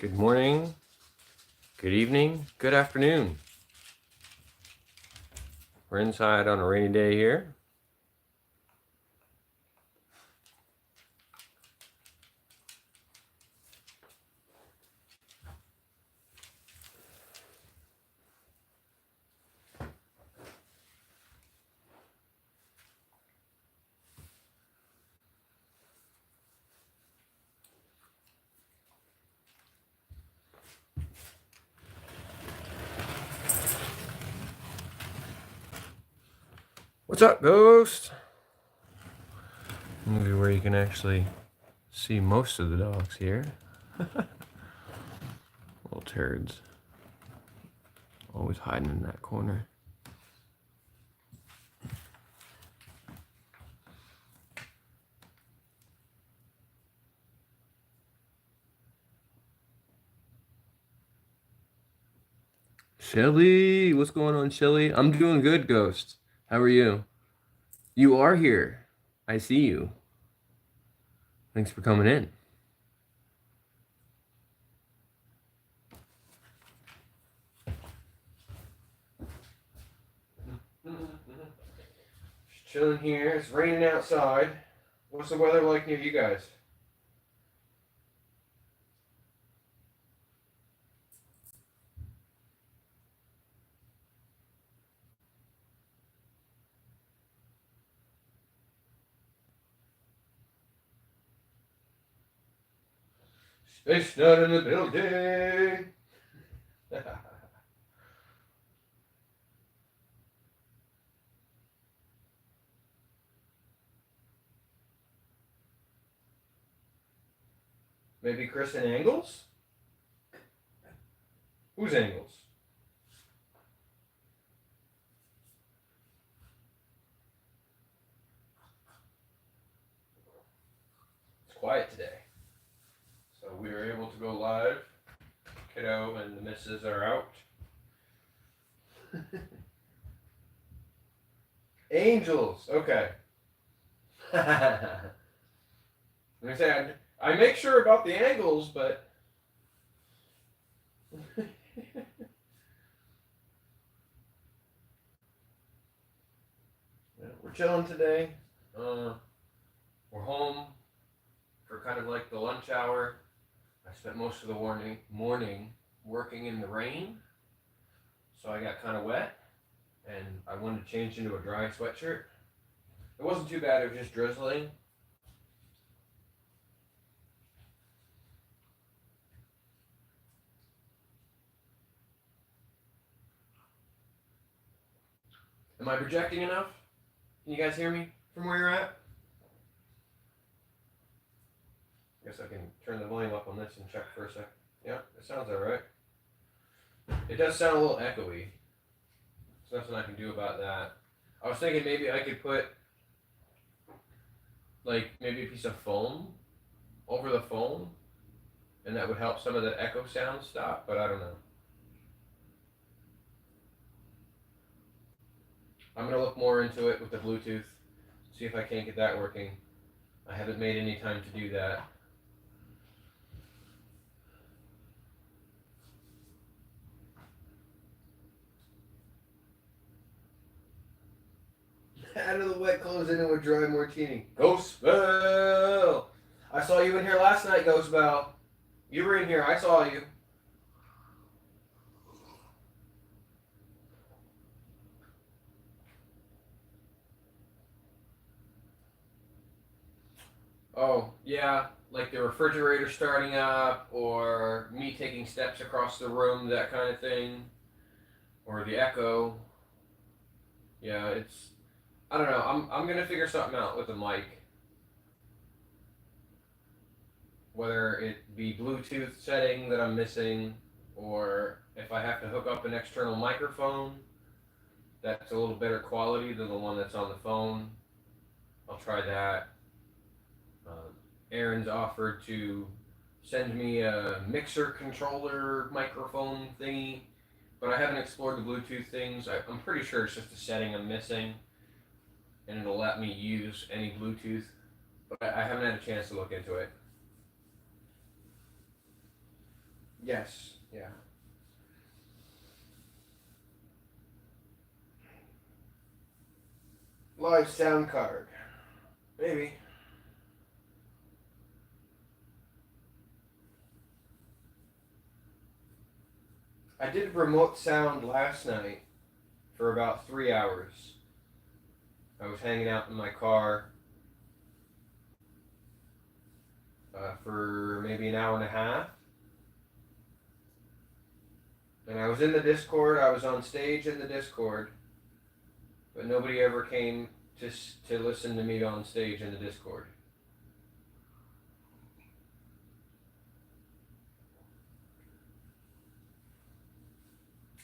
Good morning, good evening, good afternoon. We're inside on a rainy day here. What's up, Ghost? Maybe where you can actually see most of the dogs here. Little turds. Always hiding in that corner. Shelly, what's going on, Shelly? I'm doing good, Ghost. How are you? You are here. I see you. Thanks for coming in. Just chilling here. It's raining outside. What's the weather like near you guys? Space Nut in the building. Maybe Chris and Angles? Who's Angles? It's quiet today. So we were able to go live. Kiddo and the missus are out. Angels. Okay. Let me say, I make sure about the angles, but we're chilling today. We're home for kind of like the lunch hour. I spent most of the morning working in the rain, so I got kind of wet, and I wanted to change into a dry sweatshirt. It wasn't too bad, it was just drizzling. Am I projecting enough? Can you guys hear me from where you're at? I guess I can turn the volume up on this and check for a sec. Yeah, it sounds alright. It does sound a little echoey. There's nothing I can do about that. I was thinking maybe I could put like maybe a piece of foam over the phone, and that would help some of the echo sound stop, but I don't know. I'm gonna look more into it with the Bluetooth, see if I can't get that working. I haven't made any time to do that. Out of the wet clothes into a dry martini. Ghost Bell! I saw you in here last night, Ghost Bell. You were in here, I saw you. Oh, yeah, like the refrigerator starting up, or me taking steps across the room, that kind of thing. Or the echo. Yeah, it's. I don't know. I'm gonna figure something out with the mic. Whether it be Bluetooth setting that I'm missing, or if I have to hook up an external microphone that's a little better quality than the one that's on the phone. I'll try that. Aaron's offered to send me a mixer controller microphone thingy, but I haven't explored the Bluetooth things. I'm pretty sure it's just a setting I'm missing, and it'll let me use any Bluetooth, but I haven't had a chance to look into it. Yes. Yeah. Live sound card. Maybe. I did remote sound last night for about 3 hours. I was hanging out in my car for maybe an hour and a half. And I was in the Discord. I was on stage in the Discord. But nobody ever came to listen to me on stage in the Discord.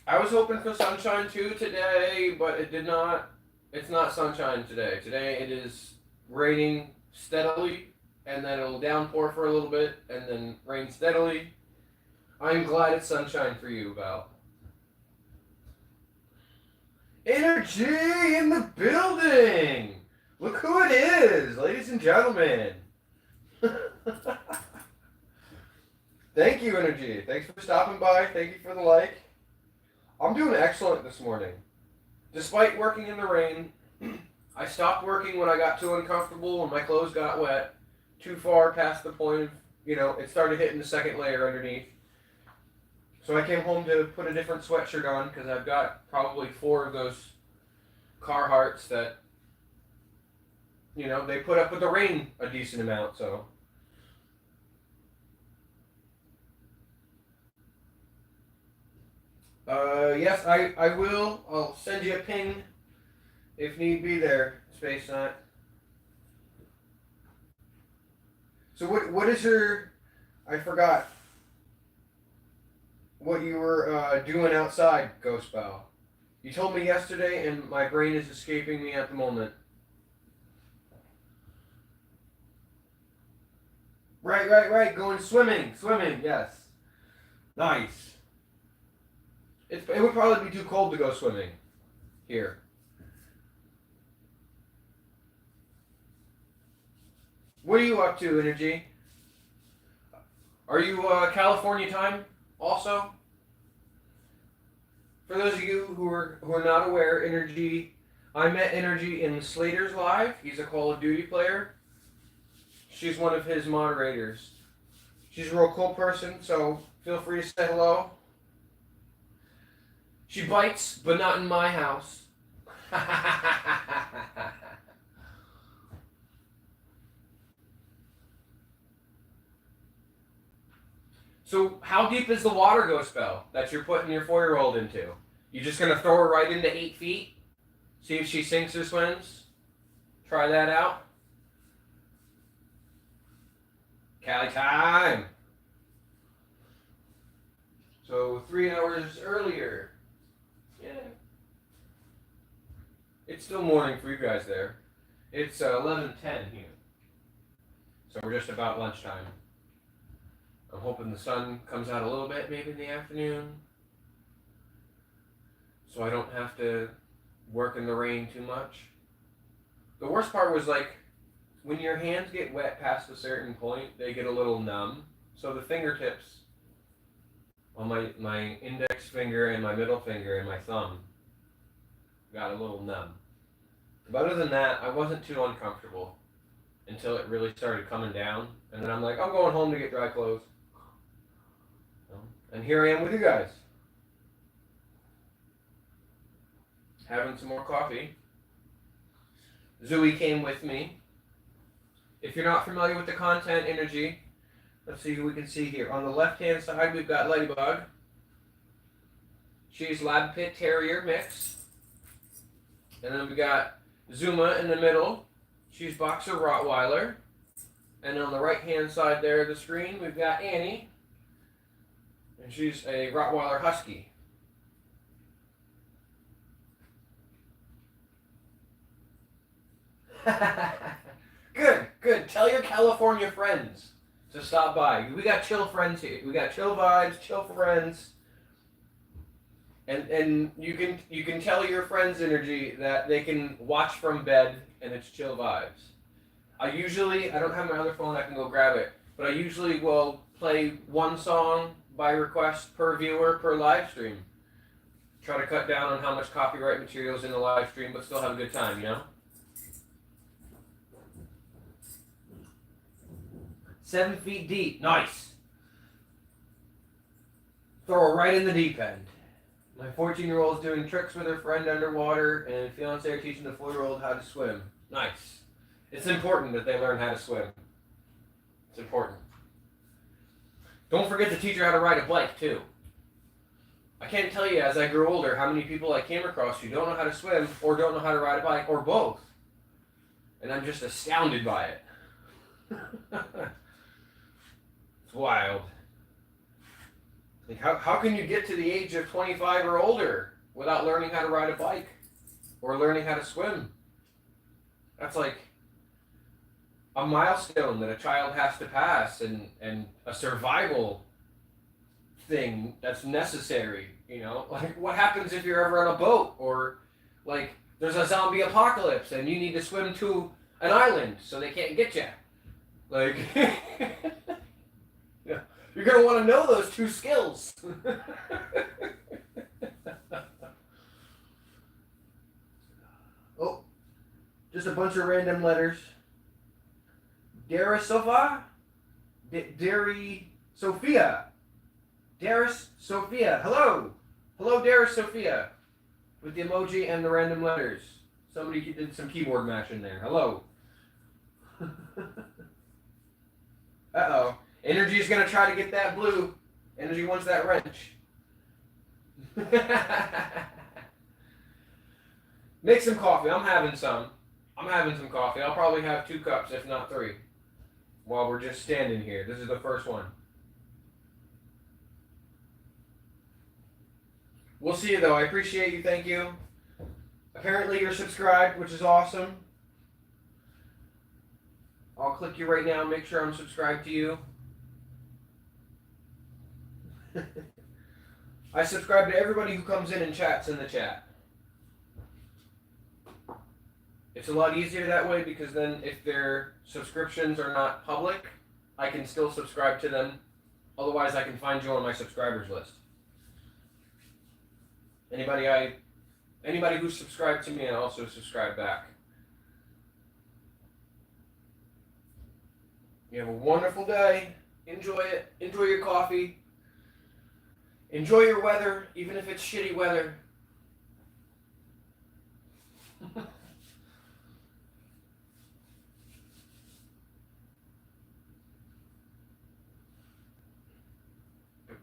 I was hoping for sunshine too today, but it did not. It's not sunshine today. Today it is raining steadily, and then it'll downpour for a little bit, and then rain steadily. I'm glad it's sunshine for you, Val. Energy in the building! Look who it is, ladies and gentlemen. Thank you, Energy. Thanks for stopping by. Thank you for the like. I'm doing excellent this morning. Despite working in the rain, I stopped working when I got too uncomfortable and my clothes got wet, too far past the point of, it started hitting the second layer underneath. So I came home to put a different sweatshirt on because I've got probably 4 of those Carhartts that, they put up with the rain a decent amount, so. Yes, I will. I'll send you a ping if need be there, Space Nut. So what is your, I forgot what you were doing outside, Ghost Bow. You told me yesterday and my brain is escaping me at the moment. Right, going swimming, yes. Nice. It would probably be too cold to go swimming here. What are you up to, Energy? Are you California time also? For those of you who are not aware, Energy, I met Energy in Slater's Live. He's a Call of Duty player. She's one of his moderators. She's a real cool person, so feel free to say hello. She bites, but not in my house. So how deep is the water Ghost Bell that you're putting your 4-year-old into? You just gonna throw her right into 8 feet? See if she sinks or swims? Try that out. Cali time. So 3 hours earlier. Yeah. It's still morning for you guys there. It's 11:10 here. So we're just about lunchtime. I'm hoping the sun comes out a little bit maybe in the afternoon. So I don't have to work in the rain too much. The worst part was when your hands get wet past a certain point, they get a little numb. So the fingertips on my index finger and my middle finger and my thumb got a little numb. But other than that, I wasn't too uncomfortable until it really started coming down. And then I'm like, I'm going home to get dry clothes. And here I am with you guys. Having some more coffee. Zooey came with me. If you're not familiar with the content, Energy, let's see who we can see here. On the left-hand side, we've got Ladybug. She's Lab Pit Terrier mix. And then we got Zuma in the middle. She's Boxer Rottweiler. And on the right-hand side there of the screen, we've got Annie. And she's a Rottweiler Husky. Good. Tell your California friends to stop by. We got chill friends here. We got chill vibes, chill friends. And you can tell your friends, Energy, that they can watch from bed and it's chill vibes. I don't have my other phone, I can go grab it, but I usually will play one song by request per viewer per live stream. Try to cut down on how much copyright material is in the live stream, but still have a good time, you know? 7 feet deep. Nice. Throw her right in the deep end. My 14-year-old is doing tricks with her friend underwater, and fiance are teaching the 4-year-old how to swim. Nice. It's important that they learn how to swim. It's important. Don't forget to teach her how to ride a bike, too. I can't tell you as I grew older how many people I came across who don't know how to swim or don't know how to ride a bike or both. And I'm just astounded by it. It's wild. Like how can you get to the age of 25 or older without learning how to ride a bike or learning how to swim? That's like a milestone that a child has to pass and a survival thing that's necessary, you know? Like what happens if you're ever on a boat or like there's a zombie apocalypse and you need to swim to an island so they can't get you. Like yeah, you're going to want to know those 2 skills. Oh, just a bunch of random letters. Sophia. Darius Sophia. Hello. Hello, Darius Sophia. With the emoji and the random letters. Somebody did some keyboard matching there. Hello. Uh-oh. Energy's going to try to get that blue. Energy wants that wrench. Make some coffee. I'm having some coffee. I'll probably have 2 cups, if not 3, while we're just standing here. This is the first one. We'll see you, though. I appreciate you. Thank you. Apparently, you're subscribed, which is awesome. I'll click you right now and make sure I'm subscribed to you. I subscribe to everybody who comes in and chats in the chat. It's a lot easier that way because then if their subscriptions are not public, I can still subscribe to them. Otherwise, I can find you on my subscribers list. Anybody who's subscribed to me, I also subscribe back. You have a wonderful day. Enjoy it. Enjoy your coffee. Enjoy your weather, even if it's shitty weather.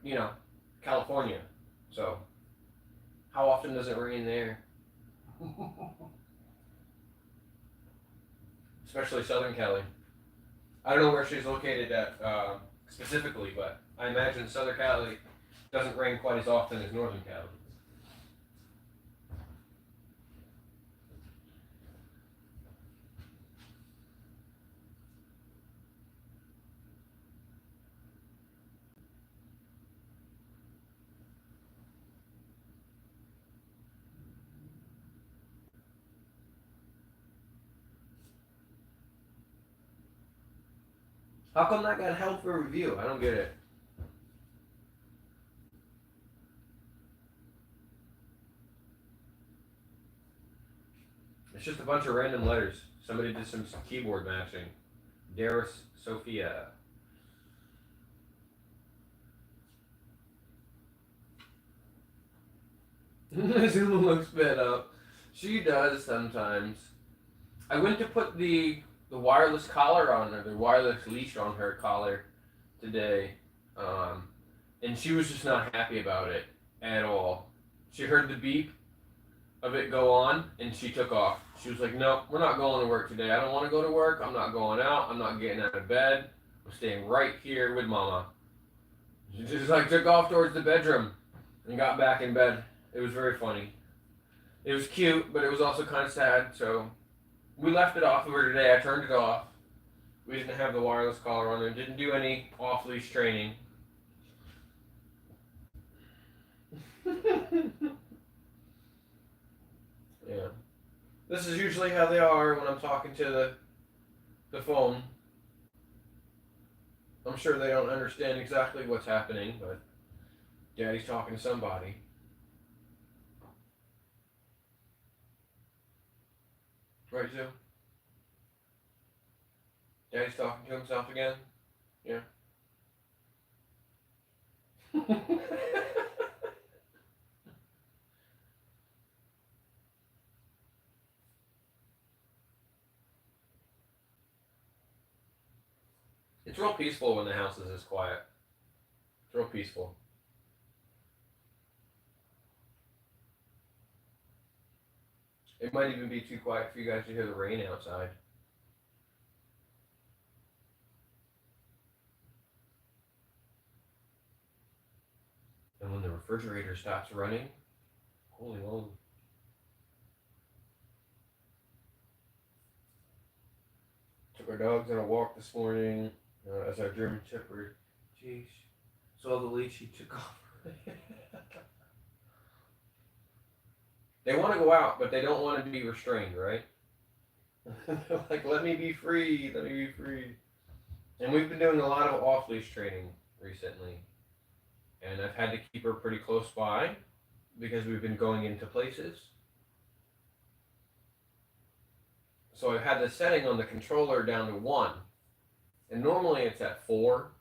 You know, California. So, how often does it rain there? Especially Southern Cali. I don't know where she's located at specifically, but I imagine Southern Cali doesn't rain quite as often as Northern Cali. How come that got held for review? I don't get it. It's just a bunch of random letters. Somebody did some keyboard matching. Darius Sophia. Zulu looks fed up. She does sometimes. I went to put the wireless collar on her, the wireless leash on her collar today, and she was just not happy about it at all. She heard the beep of it go on, and she took off. She was like, "No, we're not going to work today. I don't want to go to work. I'm not going out. I'm not getting out of bed. I'm staying right here with Mama." She just like took off towards the bedroom and got back in bed. It was very funny. It was cute, but it was also kind of sad, so we left it off of her today. I turned it off. We didn't have the wireless collar on her. Didn't do any off-leash training. Yeah. This is usually how they are when I'm talking to the phone. I'm sure they don't understand exactly what's happening, but Daddy's talking to somebody. Right, Zoom? Daddy's talking to himself again? Yeah. It's real peaceful when the house is this quiet. It's real peaceful. It might even be too quiet for you guys to hear the rain outside. And when the refrigerator stops running, holy moly. Took our dogs on a walk this morning as our German Shepherd. Jeez. Saw the leash he took off. They want to go out, but they don't want to be restrained, right? They're like, let me be free, let me be free. And we've been doing a lot of off-leash training recently. And I've had to keep her pretty close by because we've been going into places. So I've had the setting on the controller down to 1. And normally it's at 4.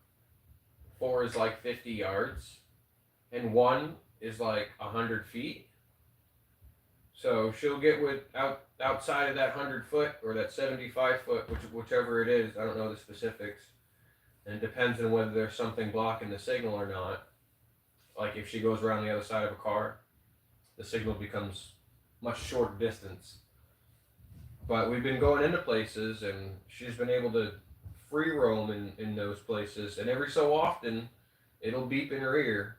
4 is like 50 yards. And 1 is like 100 feet. So she'll get outside of that 100 foot or that 75 foot, whichever it is. I don't know the specifics. And it depends on whether there's something blocking the signal or not. Like if she goes around the other side of a car, the signal becomes much shorter distance. But we've been going into places and she's been able to free roam in those places. And every so often, it'll beep in her ear.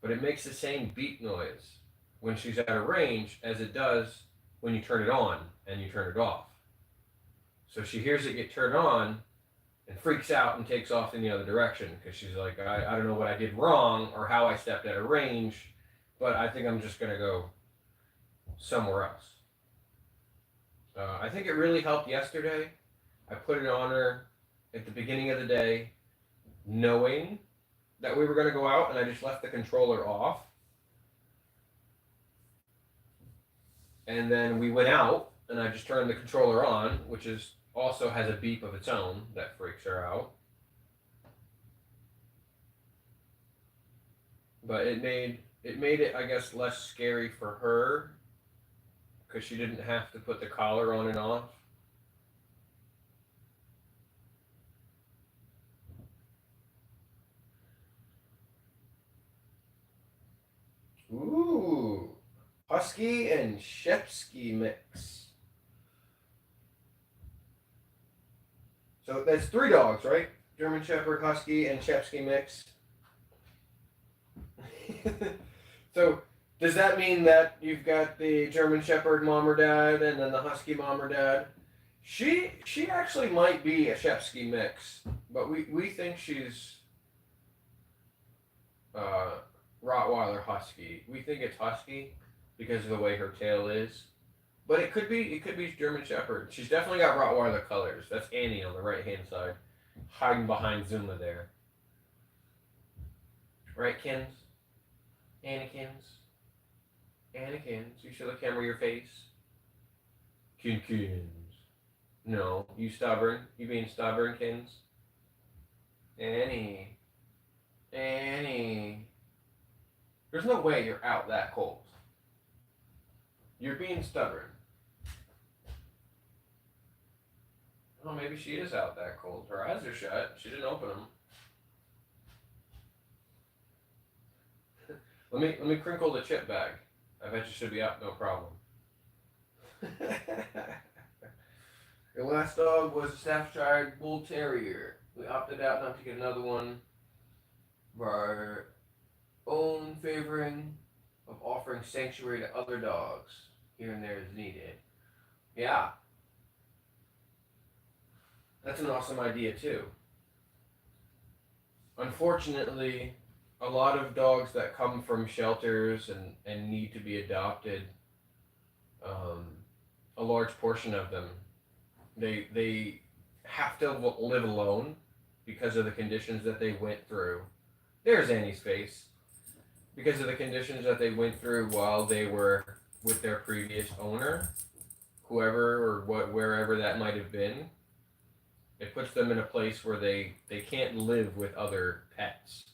But it makes the same beep noise when she's at a range as it does when you turn it on and you turn it off. So she hears it get turned on and freaks out and takes off in the other direction because she's like, I don't know what I did wrong or how I stepped out of range, but I think I'm just going to go somewhere else. I think it really helped yesterday. I put it on her at the beginning of the day, knowing that we were going to go out, and I just left the controller off. And then we went out, and I just turned the controller on, which is also has a beep of its own that freaks her out. But it made it, I guess, less scary for her because she didn't have to put the collar on and off. Ooh, Husky and Shepsky mix. So that's 3 dogs, right? German Shepherd, Husky, and Shepsky mix. So does that mean that you've got the German Shepherd mom or dad and then the Husky mom or dad? She actually might be a Shepsky mix, but we think she's Rottweiler Husky. We think it's Husky because of the way her tail is. But it could be German Shepherd. She's definitely got Rottweiler colors. That's Annie on the right hand side, hiding behind Zuma there. Right, Kins? Annakins? You show the camera your face. Kins. No, you stubborn. You being stubborn, Kins? Annie. There's no way you're out that cold. You're being stubborn. Oh, maybe she is out that cold. Her eyes are shut. She didn't open them. Let me crinkle the chip bag. I bet you should be out, no problem. Your last dog was a Staffordshire Bull Terrier. We opted out not to get another one for our own favoring of offering sanctuary to other dogs here and there as needed. Yeah. That's an awesome idea too. Unfortunately, a lot of dogs that come from shelters and need to be adopted, a large portion of them, they have to live alone because of the conditions that they went through. There's Annie's face. Because of the conditions that they went through while they were with their previous owner, whoever or wherever that might have been, it puts them in a place where they can't live with other pets,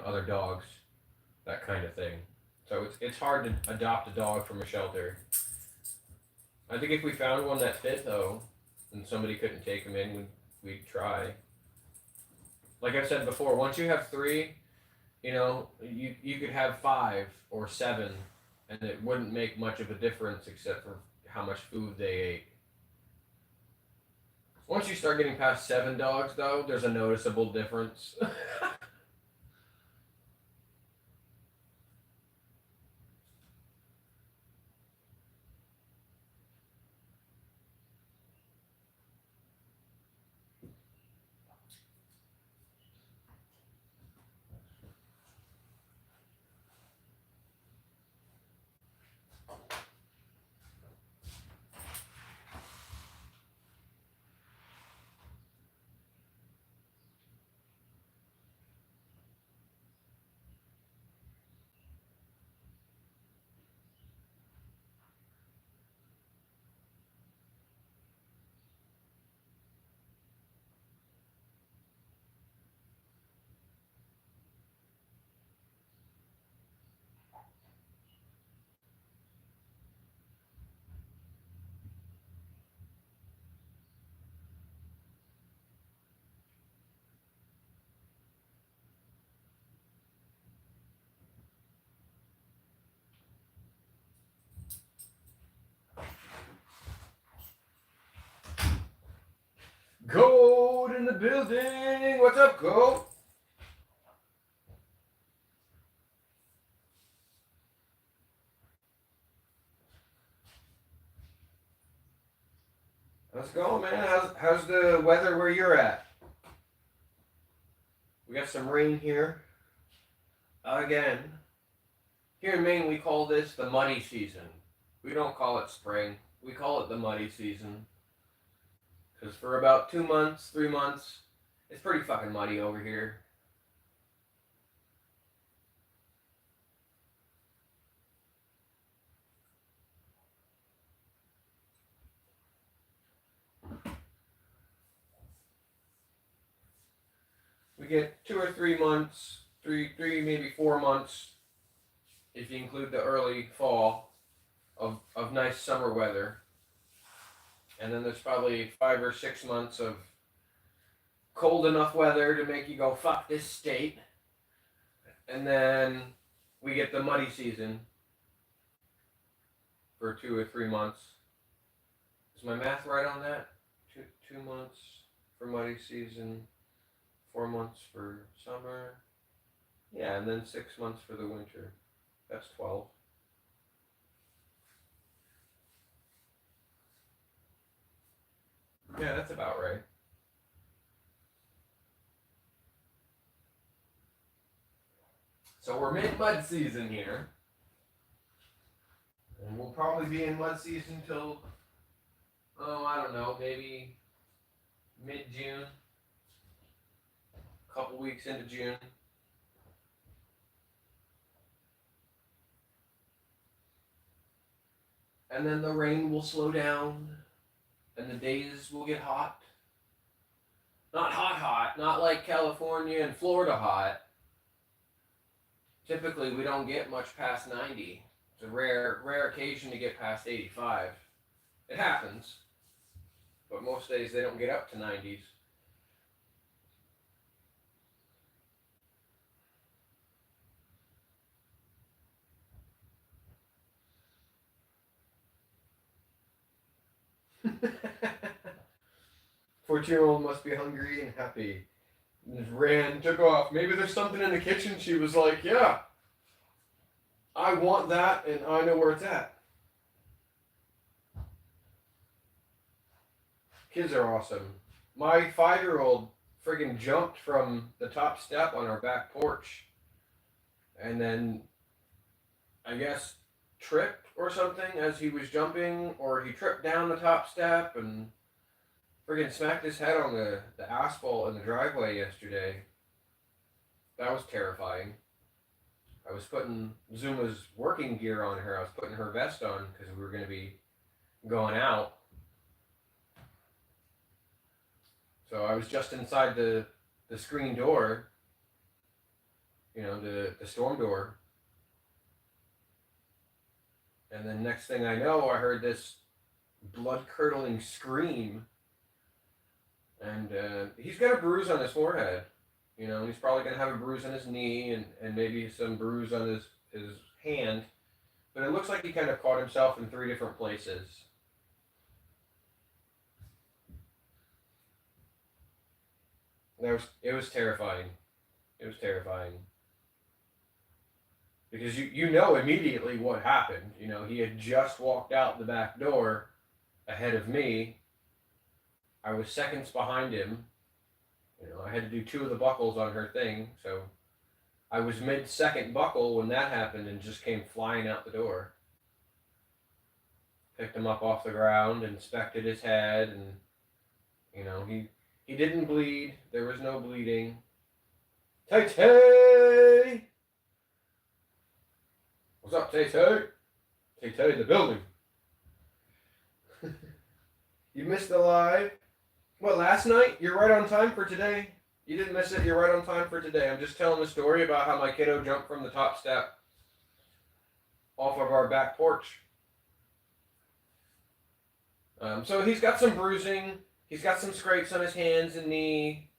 other dogs, that kind of thing. So it's hard to adopt a dog from a shelter. I think if we found one that fit though, and somebody couldn't take him in, we'd try. Like I've said before, once you have three, you could have 5 or 7, and it wouldn't make much of a difference except for how much food they ate. Once you start getting past 7 dogs, though, there's a noticeable difference. Goat in the building! What's up, Goat? Let's go, man. How's the weather where you're at? We got some rain here. Again. Here in Maine, we call this the muddy season. We don't call it spring. We call it the muddy season. Because for about 2 months, 3 months, it's pretty fucking muddy over here. We get 2 or 3 months, three maybe 4 months, if you include the early fall, of nice summer weather. And then there's probably 5 or 6 months of cold enough weather to make you go, fuck this state. And then we get the muddy season for 2 or 3 months. Is my math right on that? 2 months for muddy season, 4 months for summer. Yeah, and then 6 months for the winter. That's 12. Yeah, that's about right. So we're mid mud season here. And we'll probably be in mud season till, I don't know, maybe mid June. A couple weeks into June. And then the rain will slow down and the days will get hot. Not hot, hot, not like California and Florida hot. Typically, we don't get much past 90. It's a rare occasion to get past 85. It happens, but most days they don't get up to 90s. Fourteen-year-old must be hungry and happy. And just ran, took off. Maybe there's something in the kitchen. She was like, yeah, I want that and I know where it's at. Kids are awesome. My 5-year-old friggin' jumped from the top step on our back porch and then I guess tripped or something as he was jumping, or he tripped down the top step and friggin' smacked his head on the asphalt in the driveway yesterday. that was terrifying. I was putting Zuma's working gear on her. I was putting her vest on because we were going to be going out. So I was just inside the screen door, the storm door. And then next thing I know, I heard this blood-curdling scream. And he's got a bruise on his forehead. He's probably going to have a bruise on his knee and maybe some bruise on his hand. But it looks like he kind of caught himself in 3 different places. It was terrifying. It was terrifying. Because you know immediately what happened. He had just walked out the back door ahead of me. I was seconds behind him. I had to do 2 of the buckles on her thing, so I was mid-second buckle when that happened and just came flying out the door. Picked him up off the ground, inspected his head, and he didn't bleed. There was no bleeding. Tay-Tay! What's up, Tay-Tay? Tay-Tay in the building. You missed the live? What, last night? You're right on time for today. You didn't miss it. You're right on time for today. I'm just telling the story about how my kiddo jumped from the top step off of our back porch. So he's got some bruising. He's got some scrapes on his hands and knee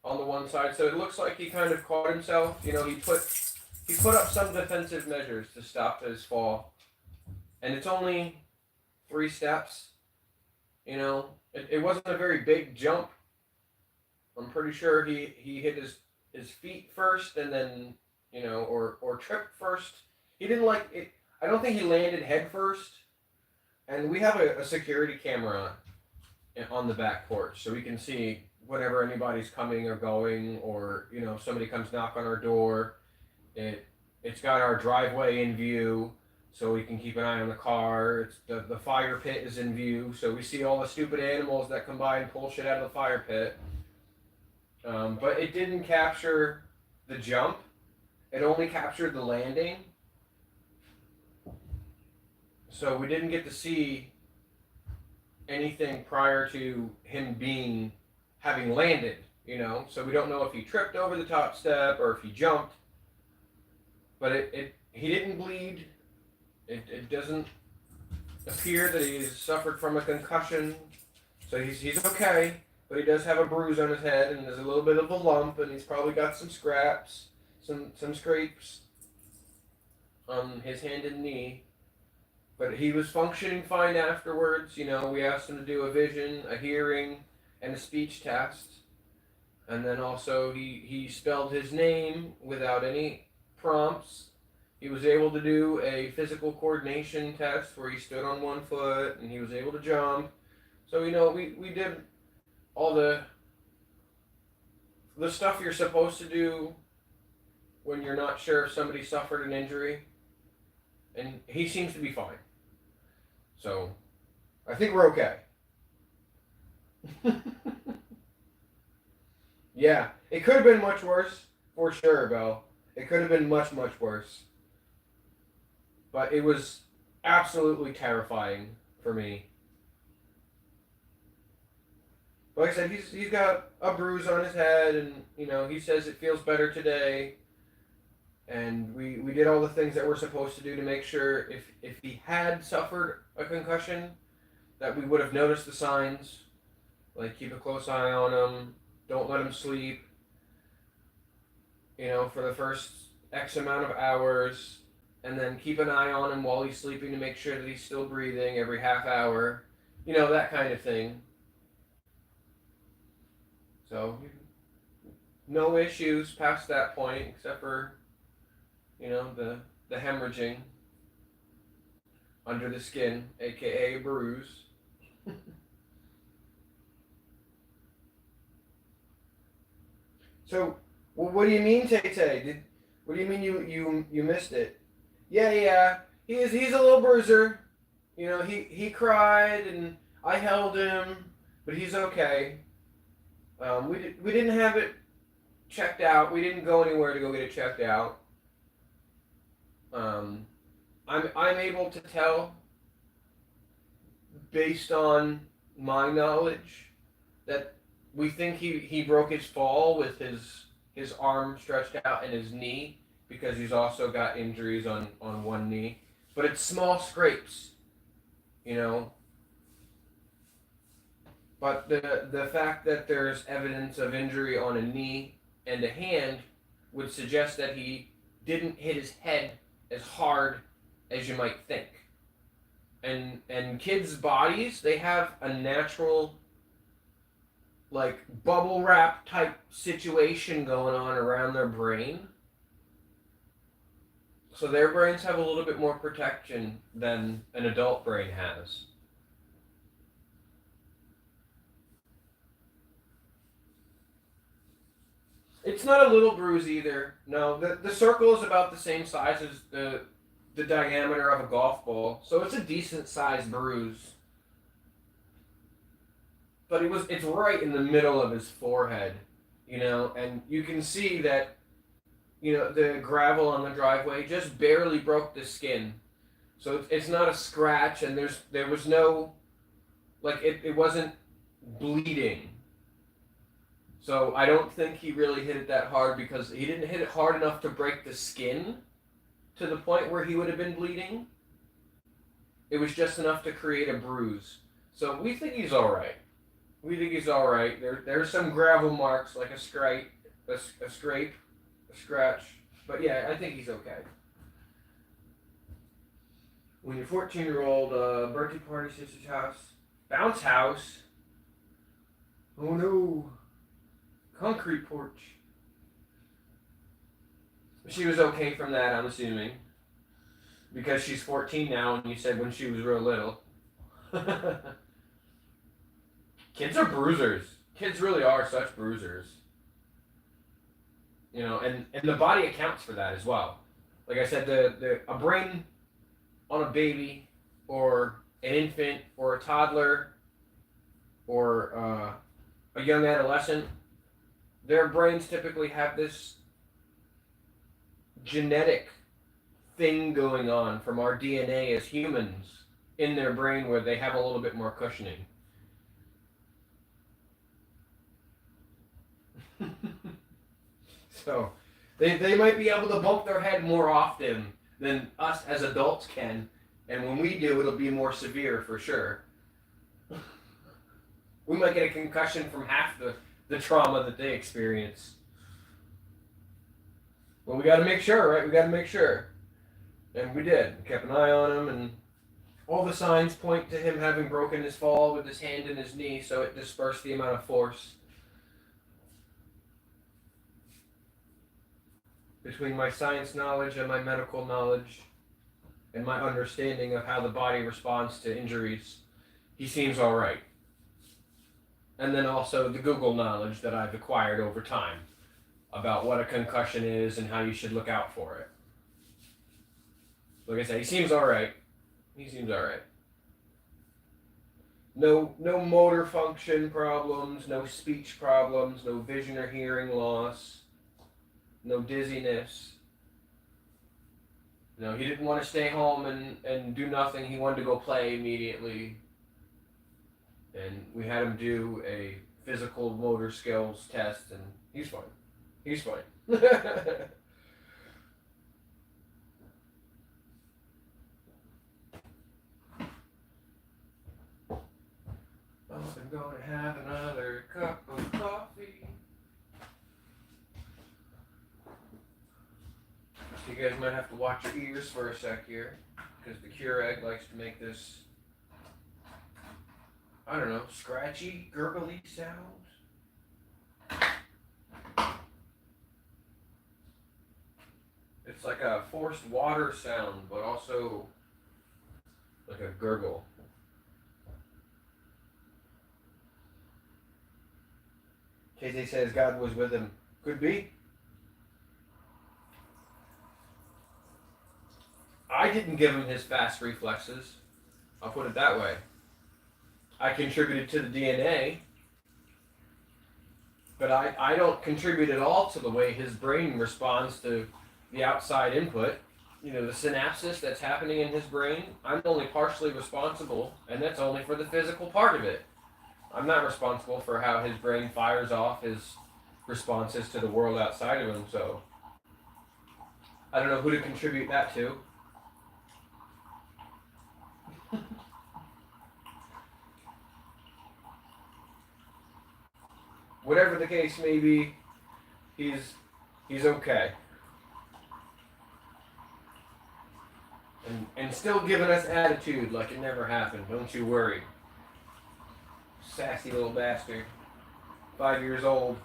on the one side. So it looks like he kind of caught himself. He put up some defensive measures to stop his fall. And it's only 3 steps. It wasn't a very big jump. I'm pretty sure he hit his feet first and then, or tripped first. He didn't like it. I don't think he landed head first. And we have a security camera on the back porch so we can see whenever anybody's coming or going, or, somebody comes knock on our door. It's got our driveway in view, so we can keep an eye on the car. It's the fire pit is in view, so we see all the stupid animals that come by and pull shit out of the fire pit. But it didn't capture the jump. It only captured the landing. So we didn't get to see anything prior to him having landed, So we don't know if he tripped over the top step or if he jumped. But he didn't bleed. It doesn't appear that he's suffered from a concussion. So he's okay. But he does have a bruise on his head, and there's a little bit of a lump, and he's probably got some scraps, some scrapes on his hand and knee. But he was functioning fine afterwards. We asked him to do a vision, a hearing, and a speech test. And then also he spelled his name without any prompts. He was able to do a physical coordination test where he stood on 1 foot, and he was able to jump. So, we did all the stuff you're supposed to do when you're not sure if somebody suffered an injury. And he seems to be fine. So, I think we're okay. Yeah, it could have been much worse, for sure, Bill. It could have been much, much worse. But it was absolutely terrifying for me. Like I said, he's got a bruise on his head, and he says it feels better today. And we did all the things that we're supposed to do to make sure if he had suffered a concussion, that we would have noticed the signs. Like, keep a close eye on him, don't let him sleep, for the first X amount of hours, and then keep an eye on him while he's sleeping to make sure that he's still breathing every half hour, that kind of thing. So, no issues past that point, except for, the hemorrhaging under the skin, aka a bruise. So, well, what do you mean, Tay-Tay? What do you mean you missed it? Yeah. He's a little bruiser. He cried and I held him, but he's okay. We didn't have it checked out. We didn't go anywhere to go get it checked out. I'm able to tell based on my knowledge that we think he broke his fall with his arm stretched out and his knee because he's also got injuries on one knee. But it's small scrapes, you know. But the fact that there's evidence of injury on a knee and a hand would suggest that he didn't hit his head as hard as you might think. And kids' bodies, they have a natural like bubble wrap type situation going on around their brain. So their brains have a little bit more protection than an adult brain has. It's not a little bruise either. No, the circle is about the same size as the diameter of a golf ball, so it's a decent sized bruise. But it's right in the middle of his forehead, you know, and you can see that, you know, the gravel on the driveway just barely broke the skin. So it's not a scratch, and there was no, like, it wasn't bleeding. So I don't think he really hit it that hard because he didn't hit it hard enough to break the skin to the point where he would have been bleeding. It was just enough to create a bruise. So we think he's all right. We think he's all right. There's some gravel marks, like a scrape, a scratch. But yeah, I think he's okay. When your 14-year-old birthday party, sister's house, bounce house. Oh no. Concrete porch. She was okay from that, I'm assuming. Because she's 14 now, and you said when she was real little. Kids are bruisers. Kids really are such bruisers. You know, and the body accounts for that as well. Like I said, a brain on a baby, or an infant, or a toddler, or a young adolescent, their brains typically have this genetic thing going on from our DNA as humans in their brain where they have a little bit more cushioning. So they might be able to bump their head more often than us as adults can, and when we do, it'll be more severe for sure. We might get a concussion from half the trauma that they experience. Well, we got to make sure, right? We got to make sure. And we did. We kept an eye on him, and all the signs point to him having broken his fall with his hand and his knee, so it dispersed the amount of force. Between my science knowledge and my medical knowledge and my understanding of how the body responds to injuries, he seems all right. And then also the Google knowledge that I've acquired over time about what a concussion is and how you should look out for it. Like I said, he seems all right. He seems all right. No motor function problems, no speech problems, no vision or hearing loss, no dizziness. No, he didn't want to stay home and do nothing. He wanted to go play immediately. And we had him do a physical motor skills test, and he's fine. He's fine. I'm going to have another cup of coffee. So you guys might have to watch your ears for a sec here, because the Keurig likes to make this, I don't know, scratchy, gurgly sounds. It's like a forced water sound, but also like a gurgle. KZ says God was with him. Could be. I didn't give him his fast reflexes. I'll put it that way. I contributed to the DNA. But I don't contribute at all to the way his brain responds to the outside input. You know, the synapses that's happening in his brain, I'm only partially responsible, and that's only for the physical part of it. I'm not responsible for how his brain fires off his responses to the world outside of him, so I don't know who to contribute that to. Whatever the case may be, he's okay. And still giving us attitude like it never happened. Don't you worry. Sassy little bastard. 5 years old.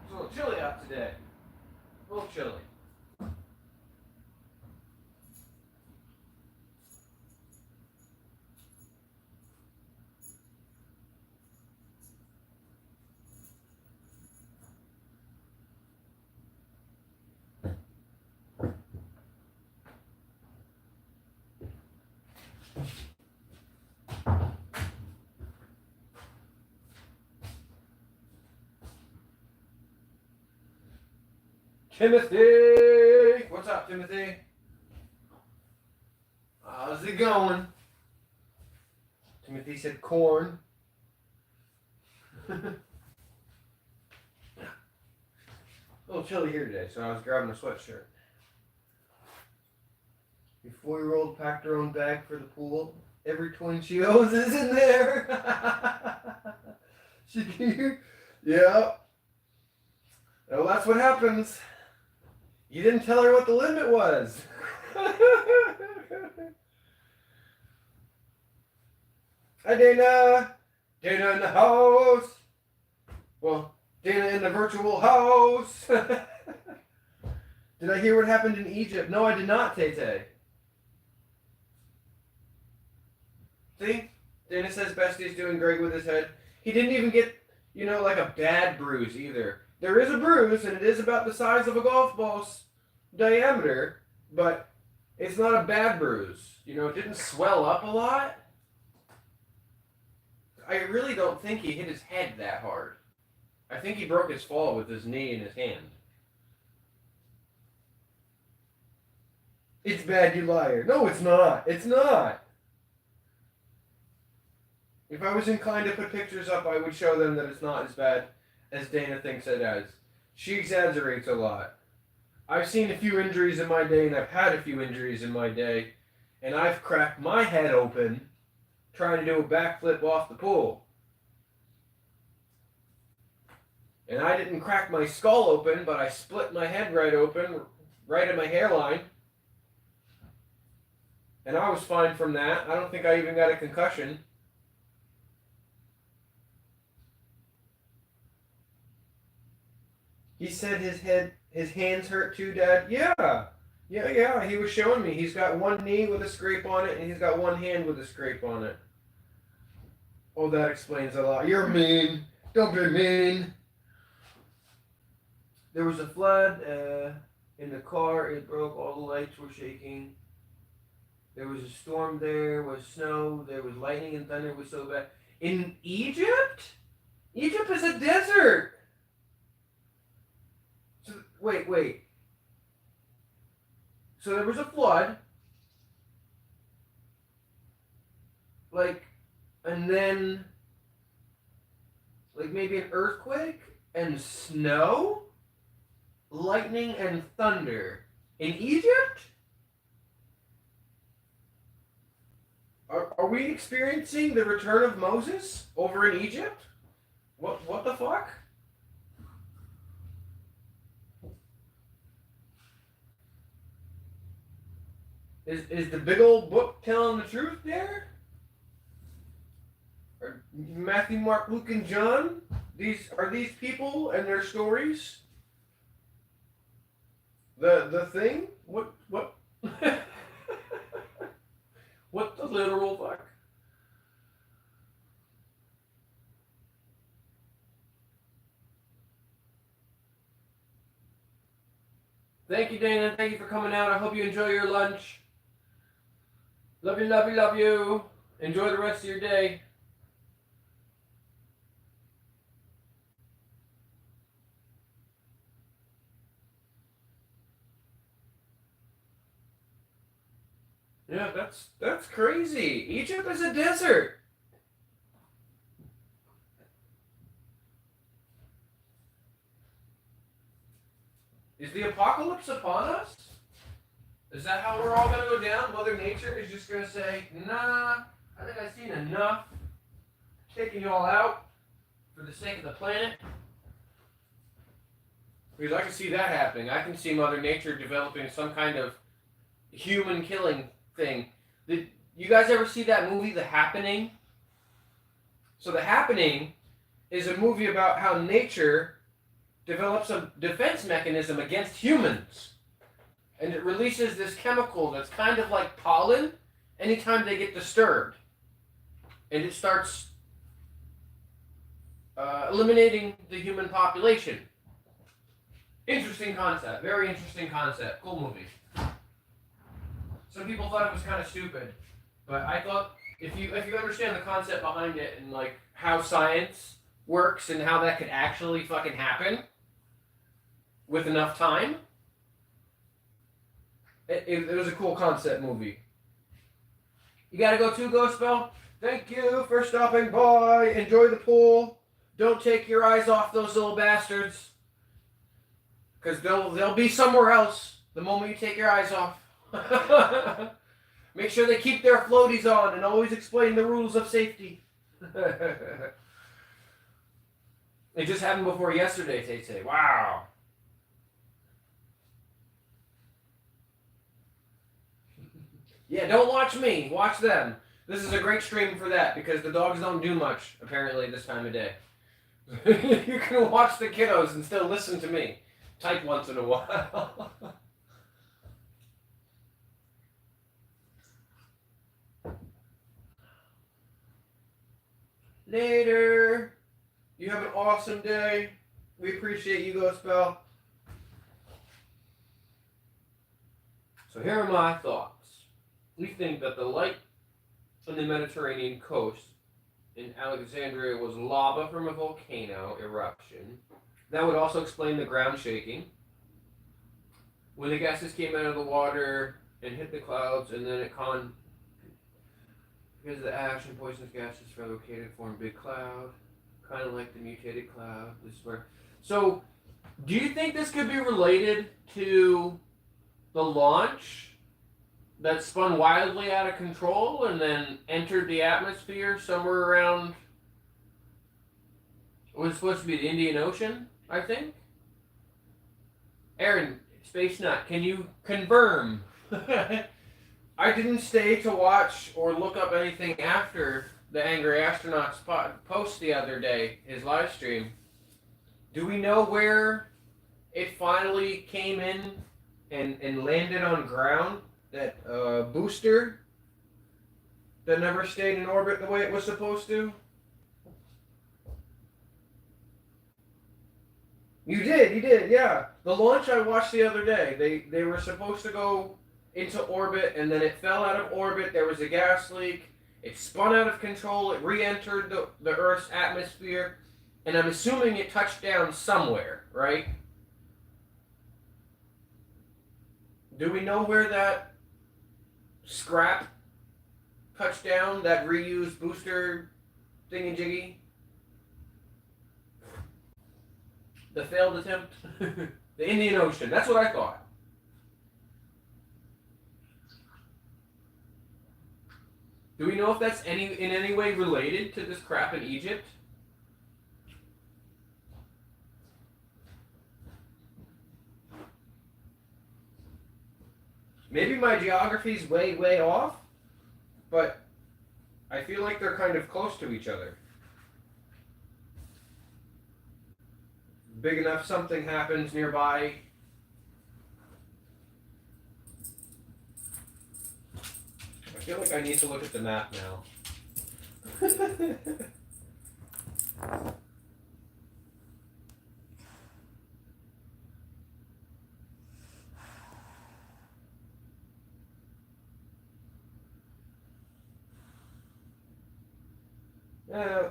It's a little chilly out today. A little chilly. Timothy! What's up, Timothy? How's it going? Timothy said corn. A little chilly here today, so I was grabbing a sweatshirt. Your 4-year-old packed her own bag for the pool. Every twin she owns is in there. She can hear. Yeah. Well, that's what happens. You didn't tell her what the limit was. Hi, Dana. Dana in the house. Well, Dana in the virtual house. Did I hear what happened in Egypt? No, I did not, Tay-Tay. See? Dana says Bestie's doing great with his head. He didn't even get, like a bad bruise either. There is a bruise, and it is about the size of a golf ball's diameter, but it's not a bad bruise. It didn't swell up a lot. I really don't think he hit his head that hard. I think he broke his fall with his knee and his hand. It's bad, you liar. No, it's not. It's not. If I was inclined to put pictures up, I would show them that it's not as bad as Dana thinks it is. She exaggerates a lot. I've seen a few injuries in my day, and I've had a few injuries in my day, and I've cracked my head open trying to do a backflip off the pool. And I didn't crack my skull open, but I split my head right open, right at my hairline. And I was fine from that. I don't think I even got a concussion. He said his hands hurt too, Dad. Yeah. He was showing me. He's got one knee with a scrape on it, and he's got one hand with a scrape on it. Oh, that explains a lot. You're mean. Don't be mean. There was a flood in the car. It broke. All the lights were shaking. There was a storm there. Was snow. There was lightning and thunder. It was so bad. In Egypt? Egypt is a desert. So, wait. So there was a flood. And then, maybe an earthquake? and snow, lightning and thunder in Egypt? Are we experiencing the return of Moses over in Egypt? What the fuck? Is the big old book telling the truth there? Are Matthew, Mark, Luke, and John? Are these people and their stories the thing? What what the literal fuck? Thank you, Dana. Thank you for coming out. I hope you enjoy your lunch. Love you, love you, love you. Enjoy the rest of your day. Yeah, that's crazy. Egypt is a desert. Is the apocalypse upon us? Is that how we're all gonna go down? Mother Nature is just gonna say, nah, I think I've seen enough. Taking you all out for the sake of the planet. Because I can see that happening. I can see Mother Nature developing some kind of human killing thing. Did you guys ever see that movie, The Happening? So The Happening is a movie about how nature develops a defense mechanism against humans. And it releases this chemical that's kind of like pollen anytime they get disturbed. And it starts eliminating the human population. Interesting concept. Very interesting concept. Cool movie. Some people thought it was kind of stupid. But I thought if you understand the concept behind it and like how science works and how that could actually fucking happen with enough time, it was a cool concept movie. You gotta go too, Ghost Bell? Thank you for stopping by. Enjoy the pool. Don't take your eyes off those little bastards. Because they'll be somewhere else the moment you take your eyes off. Make sure they keep their floaties on and always explain the rules of safety. It just happened before yesterday, Tay-Tay. Wow. Yeah, don't watch me. Watch them. This is a great stream for that because the dogs don't do much, apparently, this time of day. You can watch the kiddos and still listen to me. Type once in a while. Later. You have an awesome day. We appreciate you, Ghost Bell. So here are my thoughts. We think that the light on the Mediterranean coast in Alexandria was lava from a volcano eruption. That would also explain the ground shaking. When the gases came out of the water and hit the clouds, and then because the ash and poisonous gases fabricated formed a big cloud, kind of like the mutated cloud. So, do you think this could be related to the launch that spun wildly out of control and then entered the atmosphere somewhere around? It was supposed to be the Indian Ocean, I think. Aaron, Space Nut, can you confirm? I didn't stay to watch or look up anything after the Angry Astronauts post the other day, his live stream. Do we know where it finally came in and landed on ground? That booster that never stayed in orbit the way it was supposed to? You did, yeah. The launch I watched the other day, they were supposed to go into orbit, and then it fell out of orbit. There was a gas leak. It spun out of control. It re-entered the Earth's atmosphere, and I'm assuming it touched down somewhere, right? Do we know where that scrap touchdown, that reused booster thingy-jiggy? The failed attempt? The Indian Ocean. That's what I thought. Do we know if that's in any way related to this crap in Egypt? Maybe my geography's way, way off, but I feel like they're kind of close to each other. Big enough something happens nearby. I feel like I need to look at the map now.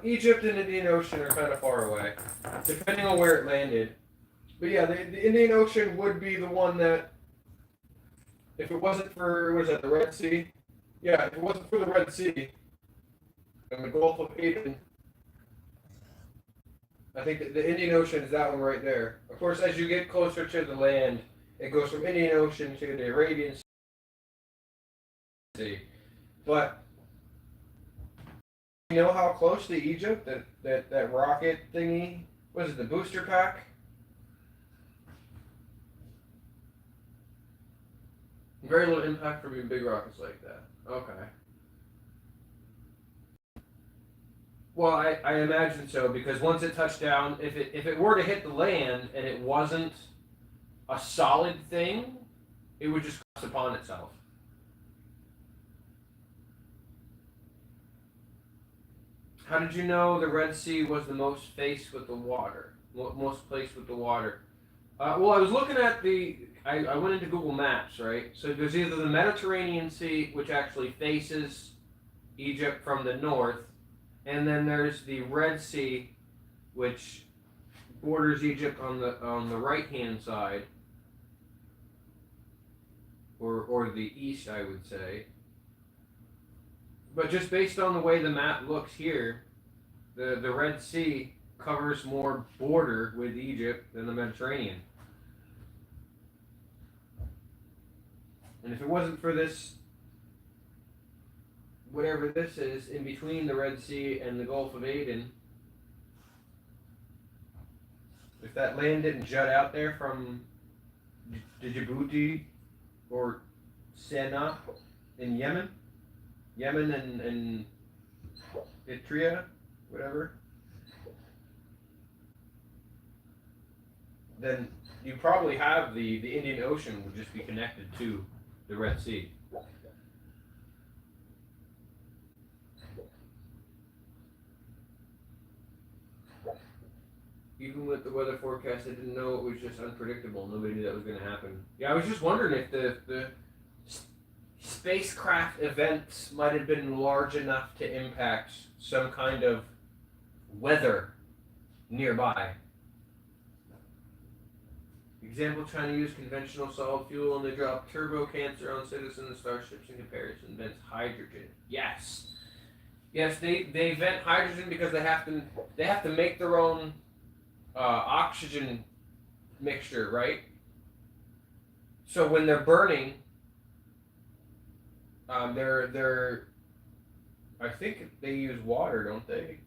Egypt and Indian Ocean are kind of far away, depending on where it landed. But yeah, the Indian Ocean would be the one that, if it wasn't for, what is that, the Red Sea? Yeah, if it wasn't for the Red Sea and the Gulf of Aden, I think the Indian Ocean is that one right there. Of course, as you get closer to the land, it goes from Indian Ocean to the Arabian Sea. But you know how close to Egypt that rocket thingy was? It the booster pack? Very little impact from big rockets like that. Okay. Well, I imagine so, because once it touched down, if it were to hit the land and it wasn't a solid thing, it would just collapse upon itself. How did you know the Red Sea was the most faced with the water? Most placed with the water? Well, I was looking at I went into Google Maps, right? So there's either the Mediterranean Sea, which actually faces Egypt from the north, and then there's the Red Sea, which borders Egypt on the right-hand side, or the east, I would say. But just based on the way the map looks here, the Red Sea covers more border with Egypt than the Mediterranean. And if it wasn't for this, whatever this is, in between the Red Sea and the Gulf of Aden, if that land didn't jut out there from Djibouti or Sana'a in Yemen and Eritrea, whatever, then you probably have the Indian Ocean would just be connected to the Red Sea. Even with the weather forecast, I didn't know it was just unpredictable. Nobody knew that was going to happen. Yeah, I was just wondering if the spacecraft events might have been large enough to impact some kind of weather nearby. Example, China used conventional solid fuel and they dropped turbo cancer on citizen starships in comparison vents hydrogen. Yes. Yes, they vent hydrogen because they have to make their own oxygen mixture, right? So when they're burning, they're I think they use water, don't they?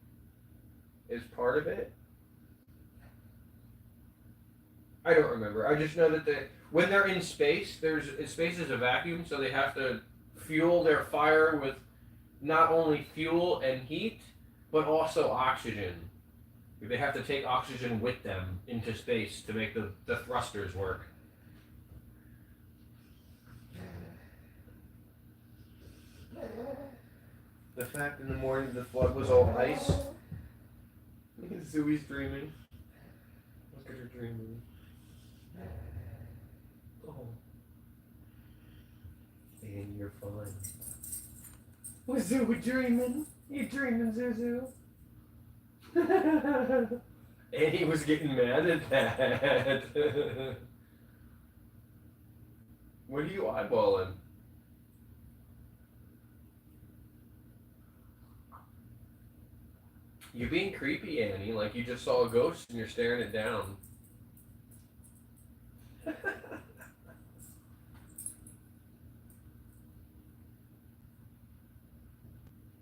Is part of it. I don't remember. I just know that when they're in space, space is a vacuum, so they have to fuel their fire with not only fuel and heat, but also oxygen. They have to take oxygen with them into space to make the thrusters work. The fact in the morning the flood was all ice. Zooey's dreaming. Look at her dreaming. Oh. And you're fine. Was Zooey dreaming? You dreaming, Zuzu? And he was getting mad at that. What are you eyeballing? You're being creepy, Annie, like you just saw a ghost and you're staring it down.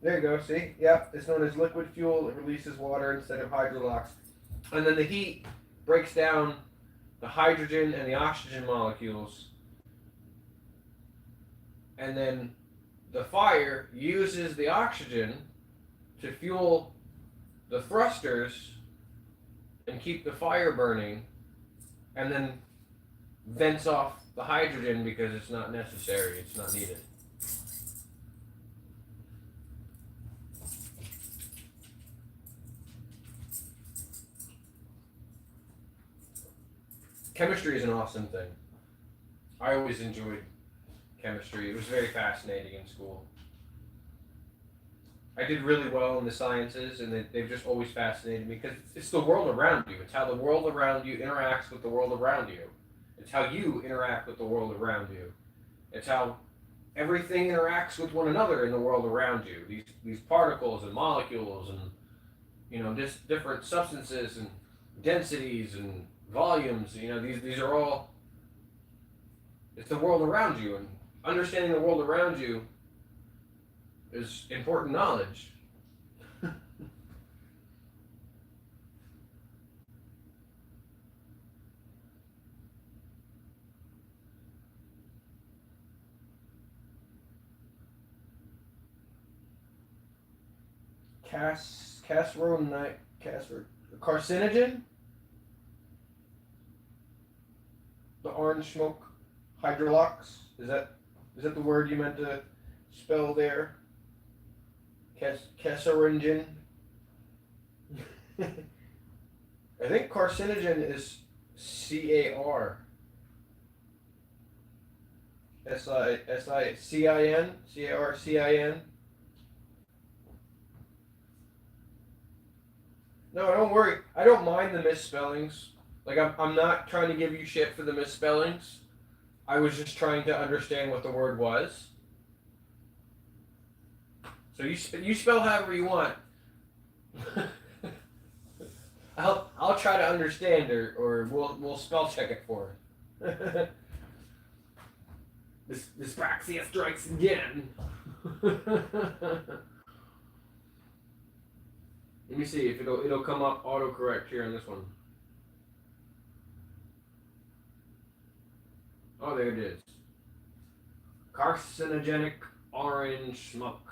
There you go, see? Yep, it's known as liquid fuel. It releases water instead of hydrolox. And then the heat breaks down the hydrogen and the oxygen molecules. And then the fire uses the oxygen to fuel the thrusters and keep the fire burning, and then vents off the hydrogen because it's not necessary, it's not needed. Chemistry is an awesome thing. I always enjoyed chemistry. It was very fascinating in school. I did really well in the sciences, and they've just always fascinated me because it's the world around you. It's how the world around you interacts with the world around you. It's how you interact with the world around you. It's how everything interacts with one another in the world around you. These particles and molecules and just different substances and densities and volumes. These are all. It's the world around you, and understanding the world around you is important knowledge. Carcinogen? The orange smoke, hydrolox. Is that the word you meant to spell there? Carcinogen. I think carcinogen is CAR. CARCIN. No, don't worry. I don't mind the misspellings. Like, I'm not trying to give you shit for the misspellings. I was just trying to understand what the word was. So you spell however you want. I'll try to understand, or we'll spell check it for it. Dyspraxia strikes again. Let me see if it'll come up autocorrect here on this one. Oh, there it is. Carcinogenic orange smoke.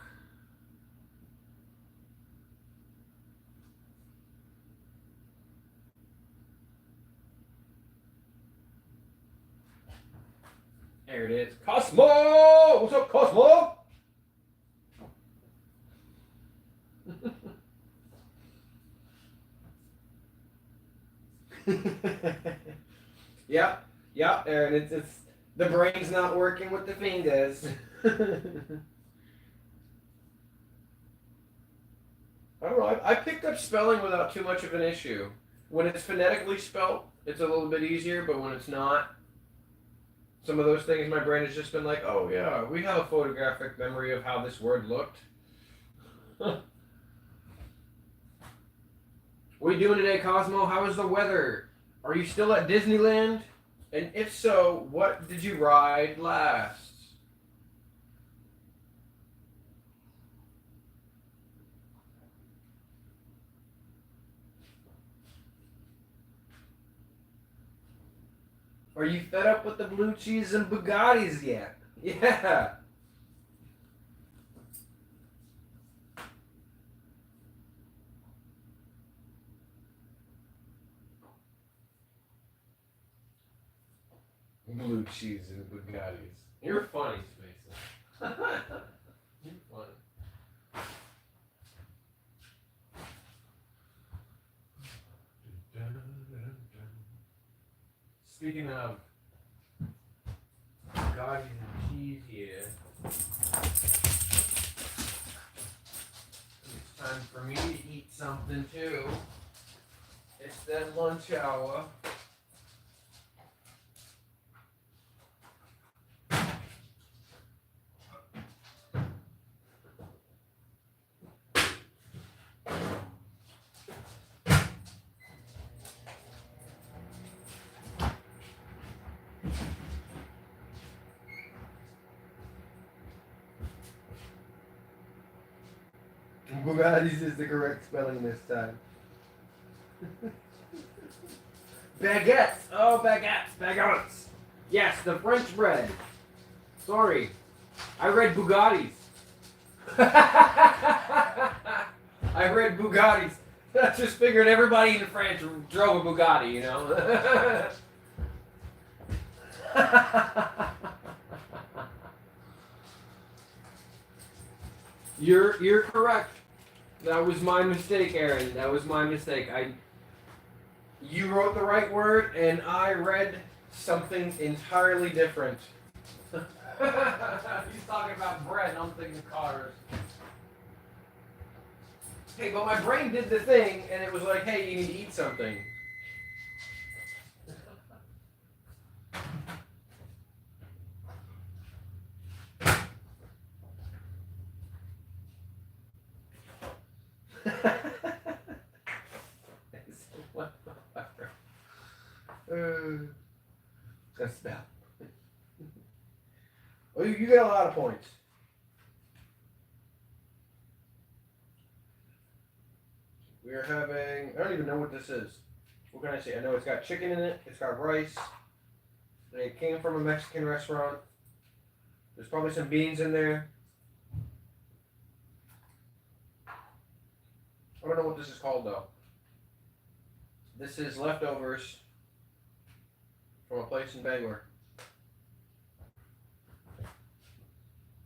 There it is. Cosmo! What's up, Cosmo? Yep, and it's the brain's not working with the fingers. I don't know. I picked up spelling without too much of an issue. When it's phonetically spelt, it's a little bit easier, but when it's not, some of those things, my brain has just been like, oh yeah, we have a photographic memory of how this word looked. What are you doing today, Cosmo? How is the weather? Are you still at Disneyland? And if so, what did you ride last? Are you fed up with the blue cheese and Bugattis yet? Yeah. Blue cheese and Bugattis. You're funny, Spacer. You're funny. Speaking of Bugattis and cheese here, it's time for me to eat something too. It's that lunch hour. Bugattis is the correct spelling this time. Baguettes. Oh, baguettes. Baguettes. Yes, the French bread. Sorry. I read Bugattis. I read Bugattis. I just figured everybody in France drove a Bugatti, you know? You're correct. That was my mistake, Aaron. That was my mistake. You wrote the right word, and I read something entirely different. He's talking about bread, I'm thinking cars. Hey, but my brain did the thing, and it was like, hey, you need to eat something. That's bad. Oh, you get a lot of points. We're having, I don't even know what this is. What can I say? I know it's got chicken in it, it's got rice. It came from a Mexican restaurant. There's probably some beans in there. I don't know what this is called though. This is leftovers from a place in Bangor.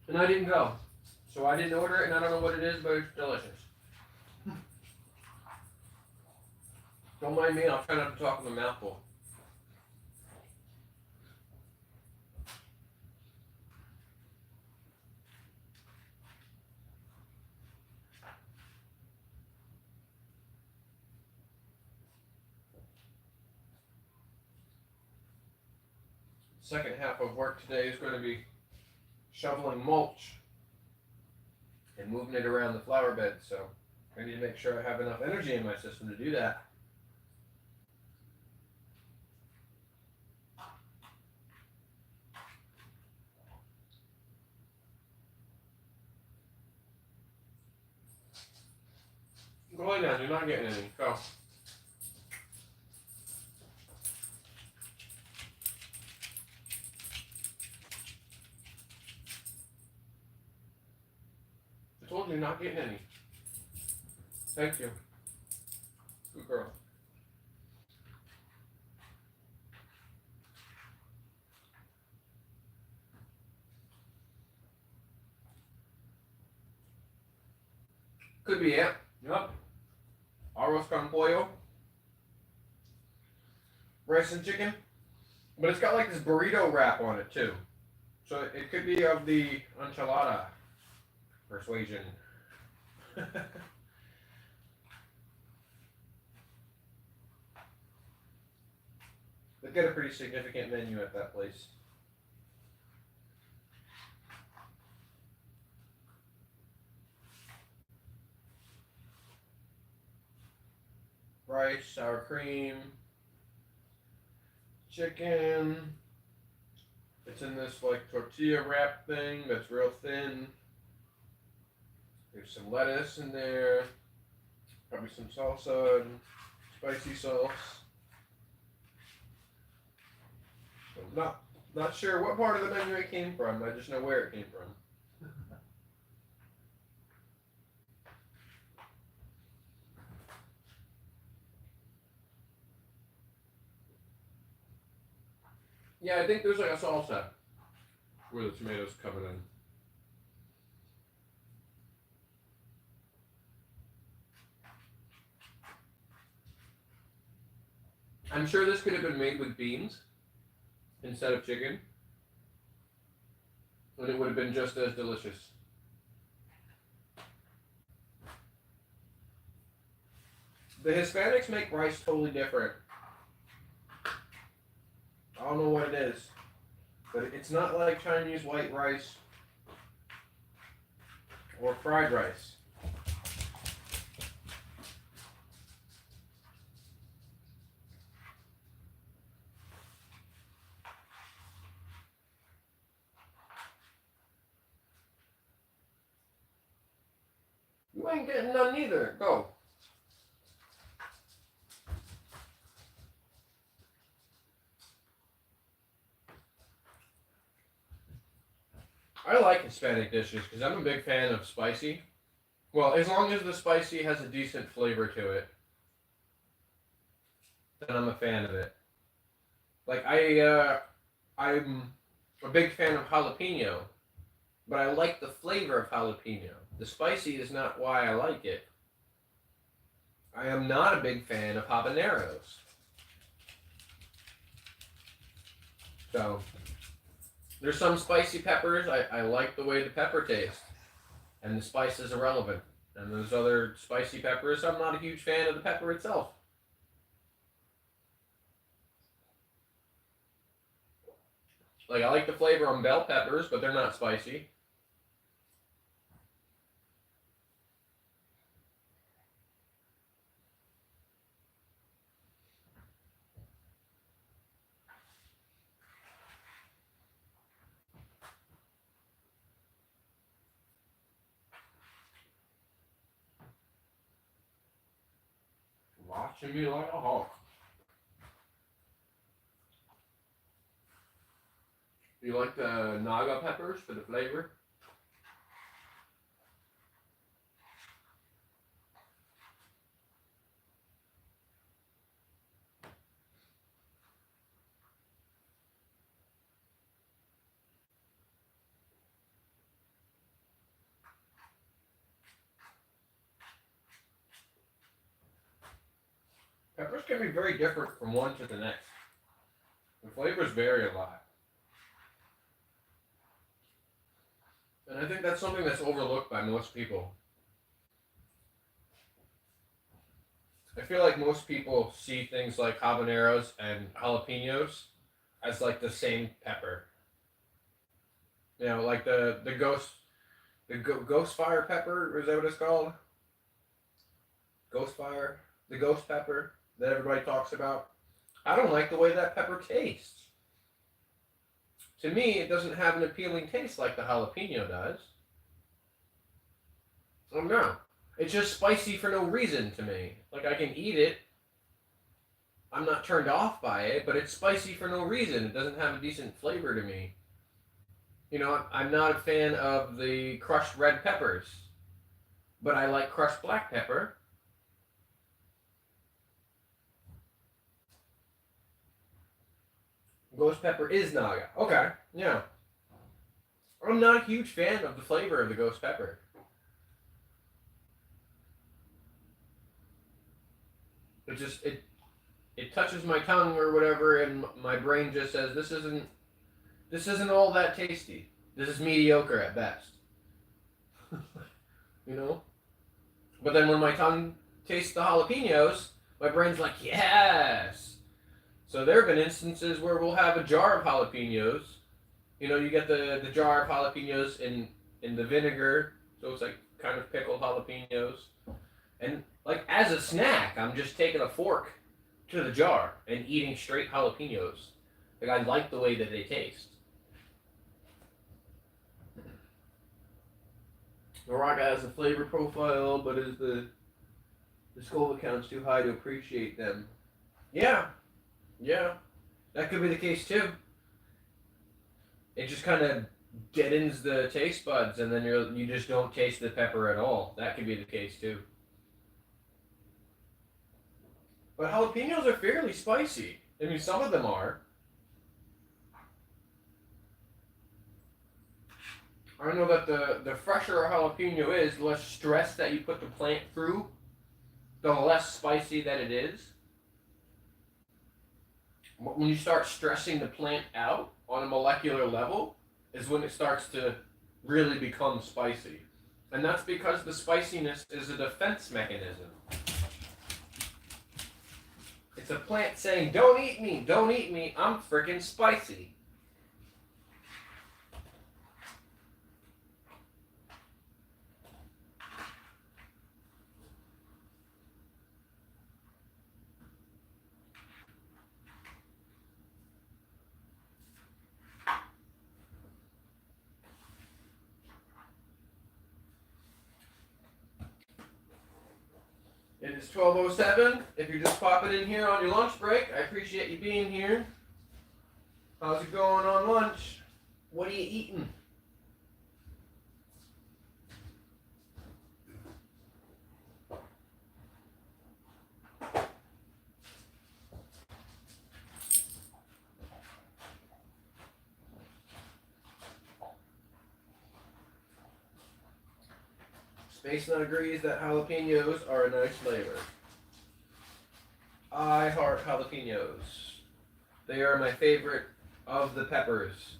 And I didn't go. So I didn't order it and I don't know what it is, but it's delicious. Don't mind me, I'll try not to talk with a mouthful. Second half of work today is going to be shoveling mulch and moving it around the flower bed, so I need to make sure I have enough energy in my system to do that. Go lay down, you're not getting any. Go. I told you you're not getting any. Thank you. Good girl. Could be it. Yep. Arroz con pollo. Rice and chicken. But it's got like this burrito wrap on it too. So it could be of the enchilada persuasion. They've got a pretty significant menu at that place. Rice, sour cream, chicken. It's in this like tortilla wrap thing that's real thin. There's some lettuce in there, probably some salsa and spicy sauce. I'm not sure what part of the menu it came from. I just know where it came from. Yeah, I think there's like a salsa where the tomatoes coming in. I'm sure this could have been made with beans instead of chicken, and it would have been just as delicious. The Hispanics make rice totally different. I don't know what it is, but it's not like Chinese white rice or fried rice. You ain't getting none either. Go. I like Hispanic dishes because I'm a big fan of spicy. Well, as long as the spicy has a decent flavor to it, then I'm a fan of it. Like I'm a big fan of jalapeno, but I like the flavor of jalapeno. The spicy is not why I like it. I am not a big fan of habaneros. So, there's some spicy peppers. I like the way the pepper tastes, and the spice is irrelevant. And there's other spicy peppers. I'm not a huge fan of the pepper itself. Like, I like the flavor on bell peppers, but they're not spicy. Watching me like a hawk. You like the naga peppers for the flavor? Peppers can be very different from one to the next. The flavors vary a lot. And I think that's something that's overlooked by most people. I feel like most people see things like habaneros and jalapenos as like the same pepper. You know, like ghost fire pepper, is that what it's called? Ghost fire, the ghost pepper that everybody talks about. I don't like the way that pepper tastes. To me, it doesn't have an appealing taste like the jalapeno does. Oh no. It's just spicy for no reason to me. Like, I can eat it. I'm not turned off by it, but it's spicy for no reason. It doesn't have a decent flavor to me. You know, I'm not a fan of the crushed red peppers, but I like crushed black pepper. Ghost pepper is naga. Okay, yeah. I'm not a huge fan of the flavor of the ghost pepper. It touches my tongue or whatever, and my brain just says this isn't all that tasty. This is mediocre at best. You know. But then when my tongue tastes the jalapenos, my brain's like, yes. So there have been instances where we'll have a jar of jalapenos. You know, you get the jar of jalapenos in the vinegar, so it's like kind of pickled jalapenos. And like as a snack, I'm just taking a fork to the jar and eating straight jalapenos. Like I like the way that they taste. Maraca has a flavor profile, but is the Scoville count's too high to appreciate them? Yeah, yeah, that could be the case too. It just kind of deadens the taste buds, and then you just don't taste the pepper at all. That could be the case too. But jalapenos are fairly spicy. I mean, some of them are. I know that the fresher a jalapeno is, the less stress that you put the plant through, the less spicy that it is. When you start stressing the plant out on a molecular level, is when it starts to really become spicy. And that's because the spiciness is a defense mechanism. It's a plant saying, don't eat me, I'm freaking spicy. It is 12:07. If you're just popping in here on your lunch break, I appreciate you being here. How's it going on lunch? What are you eating? Space Nut agrees that jalapenos are a nice flavor. I heart jalapenos. They are my favorite of the peppers,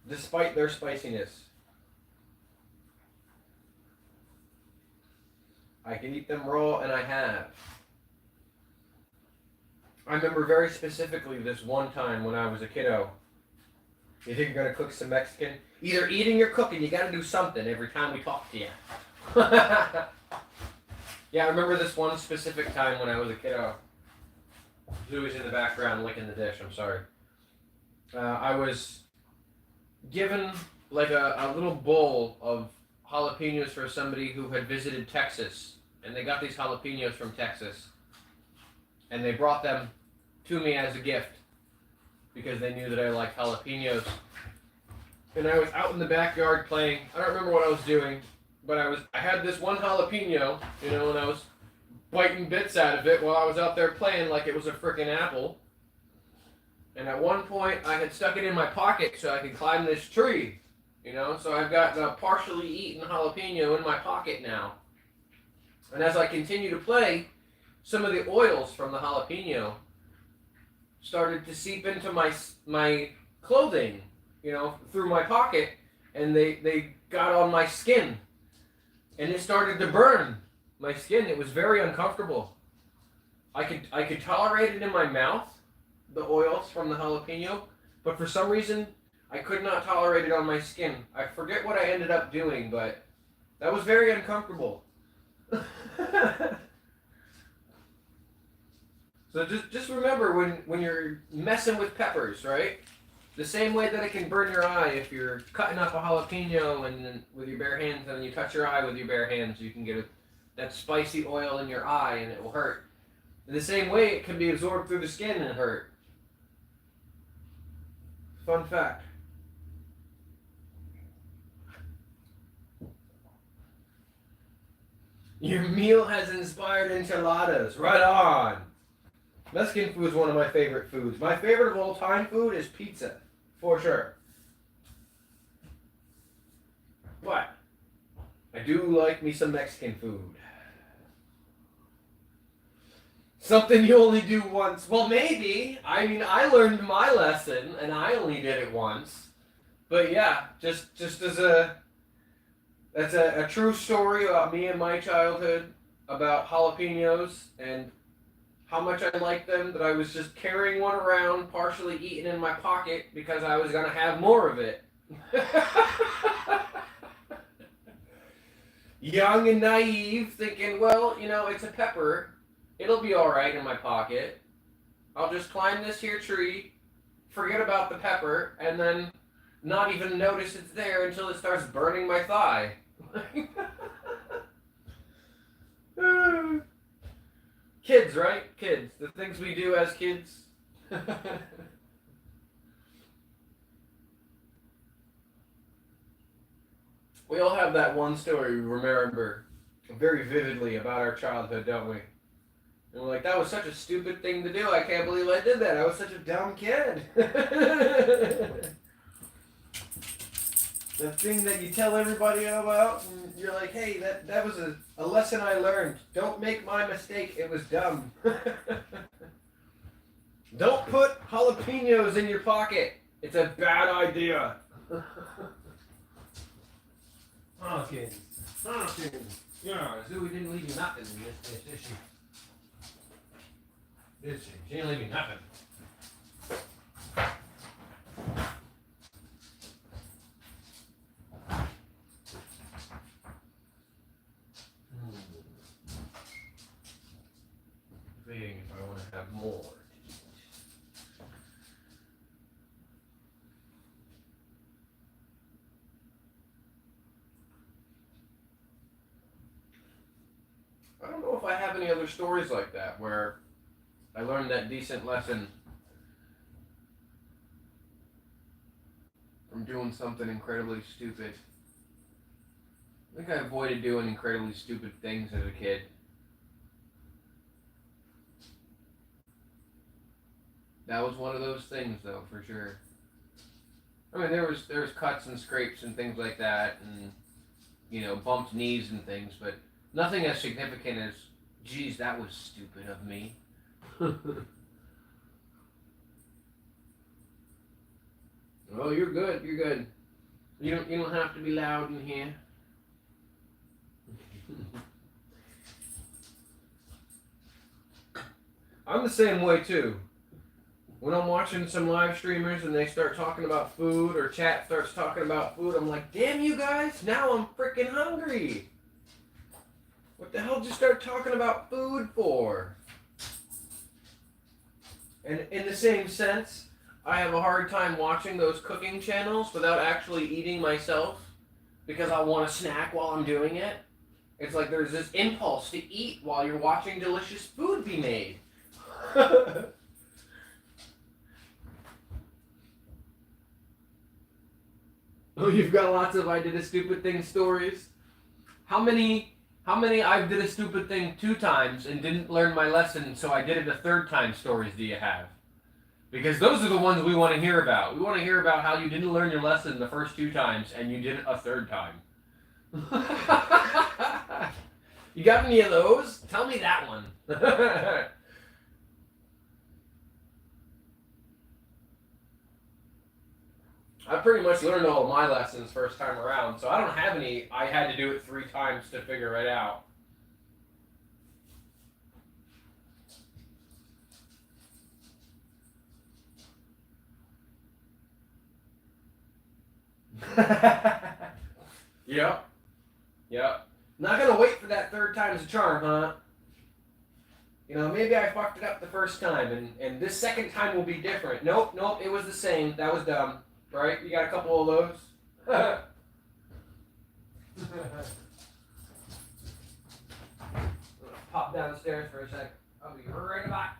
despite their spiciness. I can eat them raw, and I have. I remember very specifically this one time when I was a kiddo. You think you're going to cook some Mexican? Either eating or cooking, you got to do something every time we talk to you. Yeah, I remember this one specific time when I was a kiddo. Zooey's in the background licking the dish, I'm sorry. I was given like a little bowl of jalapenos for somebody who had visited Texas. And they got these jalapenos from Texas. And they brought them to me as a gift because they knew that I liked jalapenos. And I was out in the backyard playing. I don't remember what I was doing, but I had this one jalapeno, and I was biting bits out of it while I was out there playing like it was a frickin' apple. And at one point, I had stuck it in my pocket so I could climb this tree, So I've got a partially eaten jalapeno in my pocket now. And as I continue to play, some of the oils from the jalapeno started to seep into my clothing, through my pocket, and they got on my skin, and it started to burn my skin. It was very uncomfortable. I could tolerate it in my mouth, the oils from the jalapeno, but for some reason I could not tolerate it on my skin. I forget what I ended up doing, but that was very uncomfortable. So just remember when you're messing with peppers, right? The same way that it can burn your eye if you're cutting up a jalapeno and then with your bare hands, and then you touch your eye with your bare hands, you can get that spicy oil in your eye and it will hurt. In the same way, it can be absorbed through the skin and hurt. Fun fact. Your meal has inspired enchiladas. Right on. Mexican food is one of my favorite foods. My favorite of all time food is pizza, for sure. But I do like me some Mexican food. Something you only do once. Well, maybe. I mean, I learned my lesson, and I only did it once. But yeah, just as that's a true story about me and my childhood, about jalapenos, and how much I liked them, that I was just carrying one around, partially eaten in my pocket, because I was going to have more of it. Young and naive, thinking, well, it's a pepper. It'll be alright in my pocket. I'll just climb this here tree, forget about the pepper, and then not even notice it's there until it starts burning my thigh. Kids, right? Kids. The things we do as kids. We all have that one story we remember very vividly about our childhood, don't we? And we're like, that was such a stupid thing to do. I can't believe I did that. I was such a dumb kid. The thing that you tell everybody about, and you're like, hey, that was a lesson I learned. Don't make my mistake. It was dumb. Don't put jalapenos in your pocket. It's a bad idea. Okay. Yeah, Zooey didn't leave you nothing in this dish, did she? Did she? She didn't leave me nothing. Debating if I want to have more. I don't know if I have any other stories like that where I learned that decent lesson from doing something incredibly stupid. I think I avoided doing incredibly stupid things as a kid. That was one of those things, though, for sure. I mean, there was cuts and scrapes and things like that, and bumped knees and things, but nothing as significant as, geez, that was stupid of me. Oh, you're good. You're good. You don't have to be loud in here. I'm the same way too. When I'm watching some live streamers and they start talking about food or chat starts talking about food, I'm like, damn you guys, now I'm freaking hungry. What the hell did you start talking about food for? And in the same sense, I have a hard time watching those cooking channels without actually eating myself because I want a snack while I'm doing it. It's like there's this impulse to eat while you're watching delicious food be made. Oh, you've got lots of I did a stupid thing stories. How many I did a stupid thing 2 times and didn't learn my lesson, so I did it a third time stories do you have? Because those are the ones we want to hear about. We want to hear about how you didn't learn your lesson the first 2 times and you did it a third time. You got any of those? Tell me that one. I pretty much learned all of my lessons first time around, so I don't have any. I had to do it 3 times to figure it out. Yep. Yep. Not gonna wait for that third time's a charm, huh? Maybe I fucked it up the first time, and this second time will be different. Nope, nope, it was the same. That was dumb. Right? You got a couple of those? Pop downstairs for a sec. I'll be right back.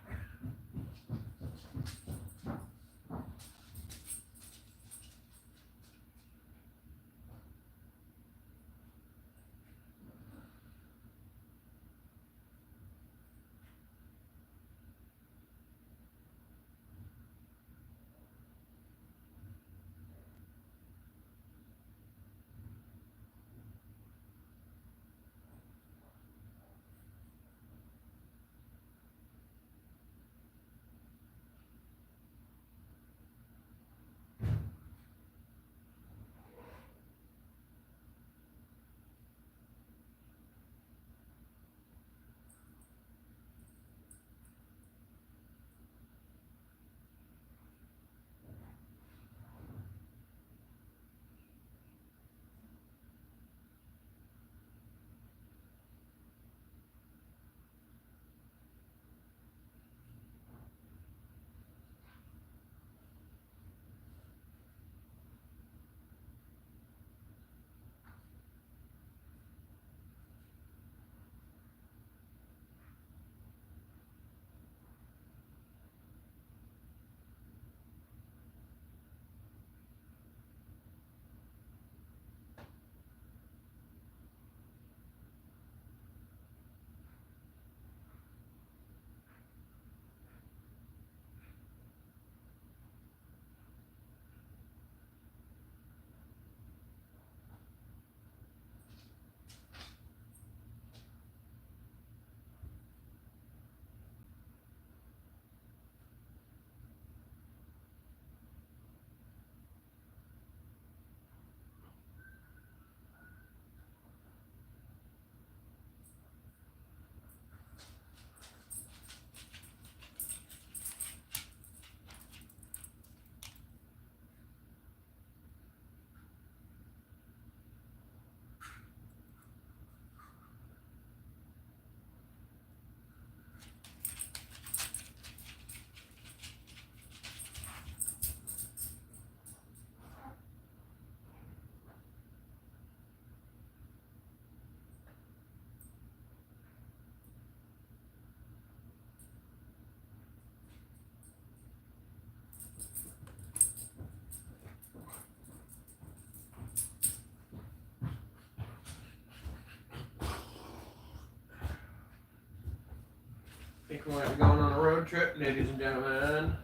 think we might be going on a road trip, ladies and gentlemen.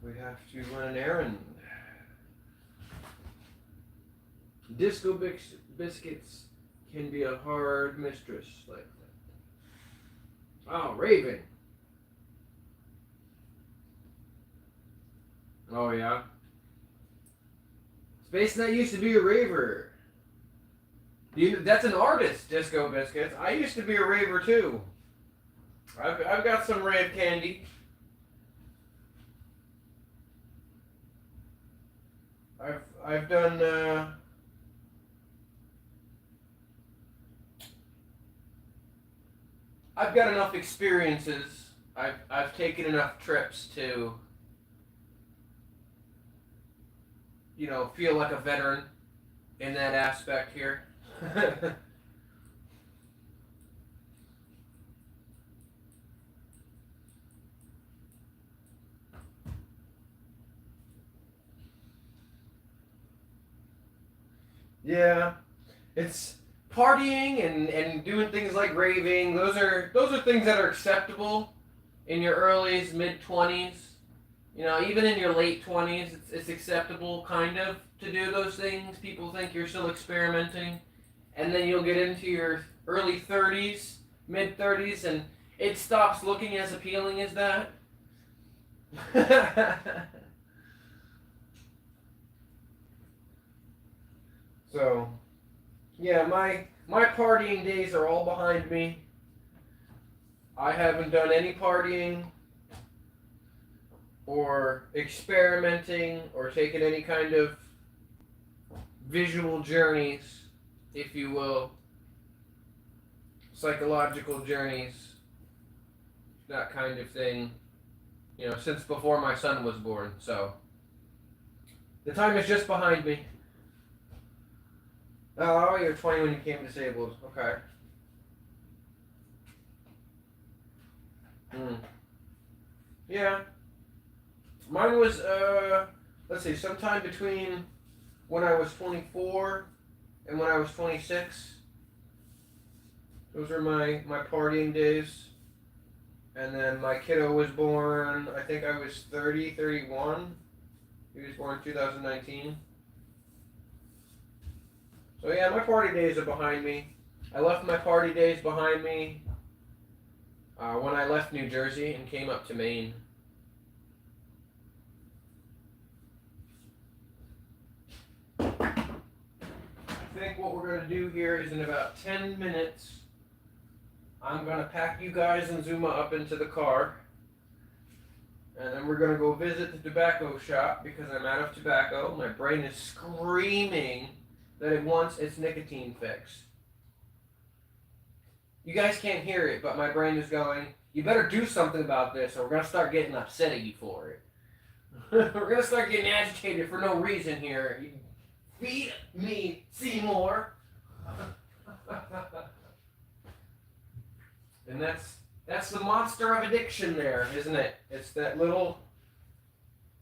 We have to run an errand. Disco biscuits can be a hard mistress like that. Oh, raving. Oh, yeah. Space Knight used to be a raver. That's an artist, Disco Biscuits. I used to be a raver too. I've got some rave candy. I've done I've got enough experiences. I've taken enough trips to, you know, feel like a veteran in that aspect here. Yeah, it's partying and doing things like raving. Those are things that are acceptable in your early mid-20s. You know, even in your late 20s, it's acceptable kind of to do those things. People think you're still experimenting, and then you'll get into your early 30s, mid 30s, and it stops looking as appealing as that. So, yeah, my partying days are all behind me. I haven't done any partying or experimenting or taken any kind of visual journeys, if you will, psychological journeys, that kind of thing, you know, since before my son was born. So, the time is just behind me. Oh, you were 20 when you became disabled. Okay. Yeah. Mine was, let's see, sometime between when I was 24 and when I was 26. Those were my partying days. And then my kiddo was born, I think I was 30, 31. He was born in 2019. So yeah, my party days are behind me. I left my party days behind me when I left New Jersey and came up to Maine. I think what we're going to do here is in about 10 minutes, I'm going to pack you guys and Zuma up into the car. And then we're going to go visit the tobacco shop because I'm out of tobacco. My brain is screaming that it wants its nicotine fix. You guys can't hear it, but my brain is going, you better do something about this or we're going to start getting upset at you for it. We're going to start getting agitated for no reason here. You feed me, Seymour. And that's the monster of addiction there, isn't it? It's that little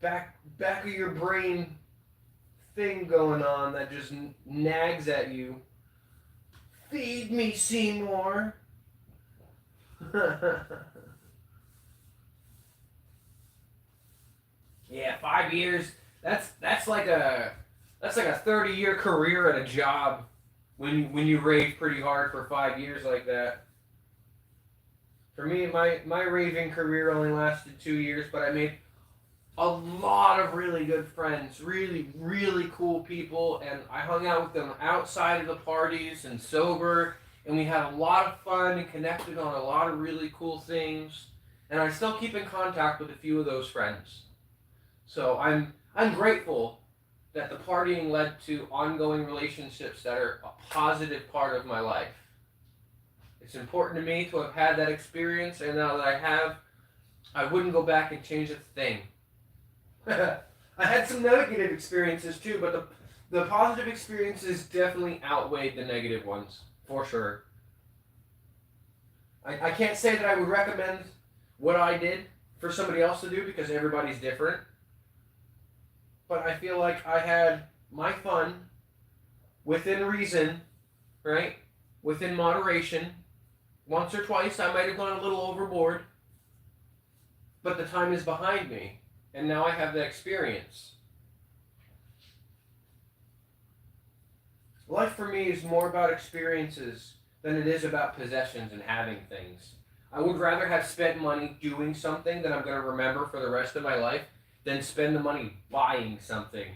back of your brain thing going on that just nags at you. Feed me, Seymour. Yeah, 5 years. That's like a 30-year career at a job when you rave pretty hard for 5 years like that. For me, my raving career only lasted 2 years, but I made a lot of really good friends, really, really cool people, and I hung out with them outside of the parties and sober, and we had a lot of fun and connected on a lot of really cool things, and I still keep in contact with a few of those friends. So I'm grateful that the partying led to ongoing relationships that are a positive part of my life. It's important to me to have had that experience, and now that I have, I wouldn't go back and change a thing. I had some negative experiences too, but the positive experiences definitely outweighed the negative ones, for sure. I can't say that I would recommend what I did for somebody else to do because everybody's different. But I feel like I had my fun within reason, right? within moderation. Once or twice I might have gone a little overboard, but the time is behind me, and now I have that experience. Life for me is more about experiences than it is about possessions and having things. I would rather have spent money doing something that I'm going to remember for the rest of my life than spend the money buying something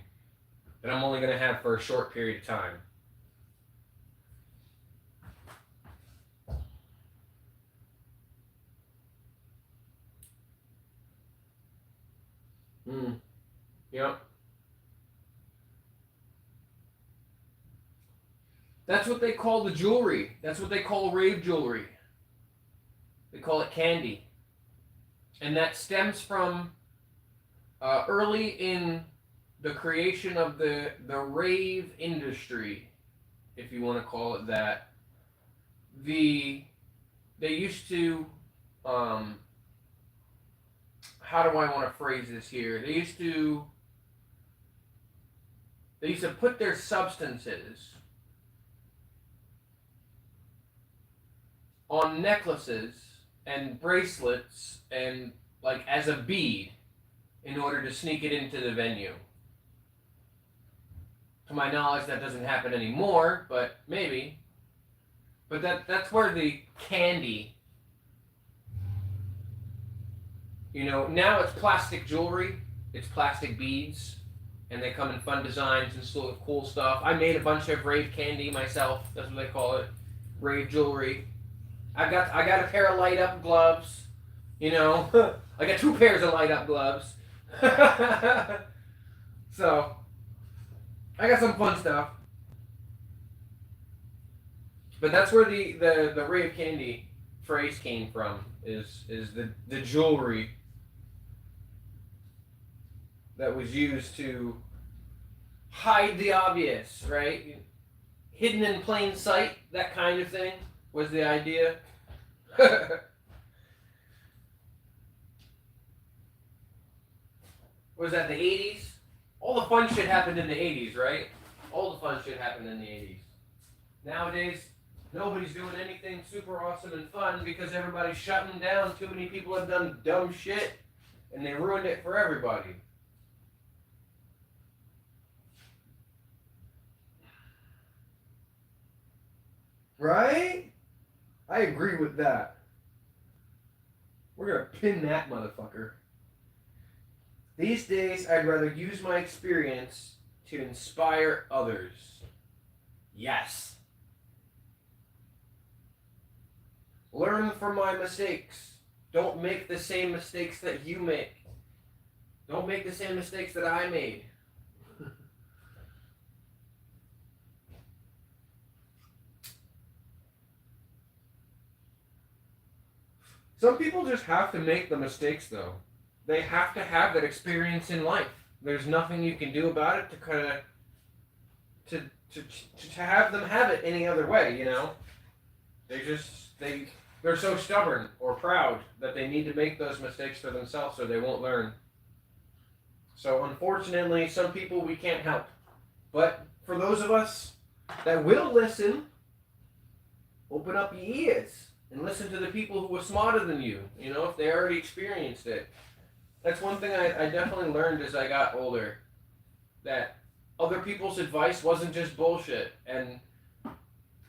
that I'm only going to have for a short period of time. Yep. That's what they call the jewelry. That's what they call rave jewelry. They call it candy. And that stems from early in the creation of the rave industry, if you want to call it that. They used to, how do I want to phrase this here? They used to put their substances on necklaces and bracelets and like as a bead in order to sneak it into the venue. To my knowledge, that doesn't happen anymore, but maybe. But that's where the candy, now it's plastic jewelry, it's plastic beads, and they come in fun designs and sort of cool stuff. I made a bunch of rave candy myself, that's what they call it, rave jewelry. I got a pair of light up gloves, I got 2 pairs of light up gloves. So, I got some fun stuff. But that's where the rave candy phrase came from, is the jewelry that was used to hide the obvious, right? Hidden in plain sight, that kind of thing was the idea. Was that the 80s? All the fun shit happened in the 80s, right? All the fun shit happened in the 80s. Nowadays, nobody's doing anything super awesome and fun because everybody's shutting down. Too many people have done dumb shit, and they ruined it for everybody. Right? I agree with that. We're gonna pin that motherfucker. These days, I'd rather use my experience to inspire others. Yes. Learn from my mistakes. Don't make the same mistakes that you make. Don't make the same mistakes that I made. Some people just have to make the mistakes, though. They have to have that experience in life. There's nothing you can do about it to kind of to have them have it any other way, They're so stubborn or proud that they need to make those mistakes for themselves so they won't learn. So unfortunately, some people we can't help. But for those of us that will listen, open up your ears and listen to the people who were smarter than you, if they already experienced it. That's one thing I definitely learned as I got older, that other people's advice wasn't just bullshit. And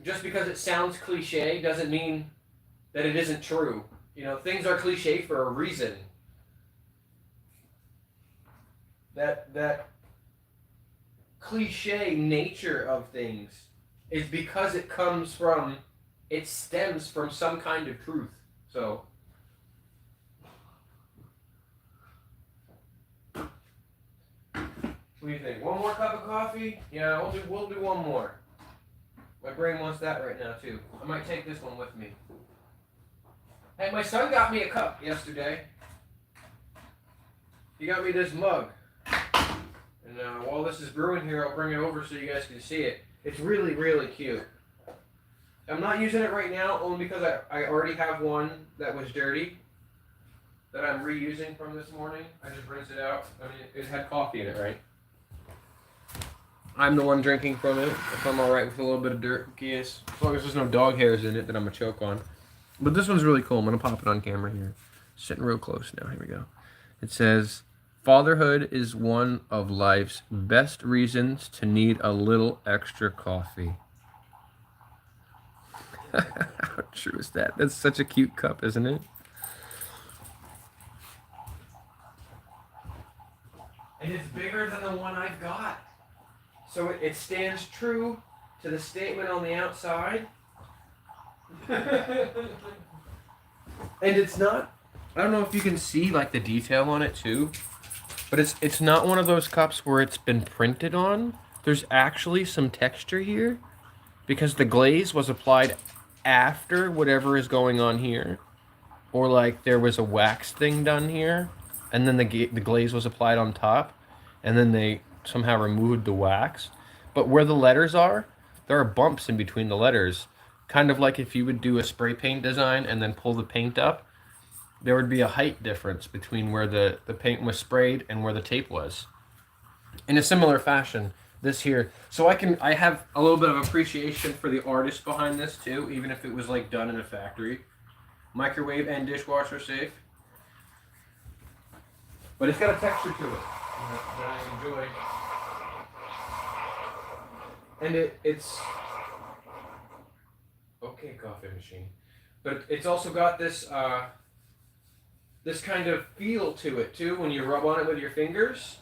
just because it sounds cliche doesn't mean that it isn't true. Things are cliche for a reason. That cliche nature of things is because it stems from some kind of truth. So, what do you think? One more cup of coffee? Yeah, we'll do one more. My brain wants that right now too. I might take this one with me. Hey, my son got me a cup yesterday. He got me this mug. And while this is brewing here, I'll bring it over so you guys can see it. It's really, really cute. I'm not using it right now only because I already have one that was dirty that I'm reusing from this morning. I just rinsed it out. I mean, it had coffee in it, right? I'm the one drinking from it. If I'm alright with a little bit of dirt, yes. As long as there's no dog hairs in it that I'm gonna choke on. But this one's really cool. I'm gonna pop it on camera here. Sitting real close now. Here we go. It says, "Fatherhood is one of life's best reasons to need a little extra coffee." How true is that? That's such a cute cup, isn't it? And it's bigger than the one I've got. So it stands true to the statement on the outside. And it's not, I don't know if you can see like the detail on it too, but it's not one of those cups where it's been printed on. There's actually some texture here because the glaze was applied after whatever is going on here. Or like there was a wax thing done here, and then the glaze was applied on top, and then they somehow removed the wax. But where the letters are, there are bumps in between the letters. Kind of like if you would do a spray paint design and then pull the paint up, there would be a height difference between where the paint was sprayed and where the tape was. In a similar fashion, this here. So I have a little bit of appreciation for the artist behind this too, even if it was like done in a factory. Microwave and dishwasher safe. But it's got a texture to it that I enjoy. And it's okay, coffee machine. But it's also got this this kind of feel to it too when you rub on it with your fingers.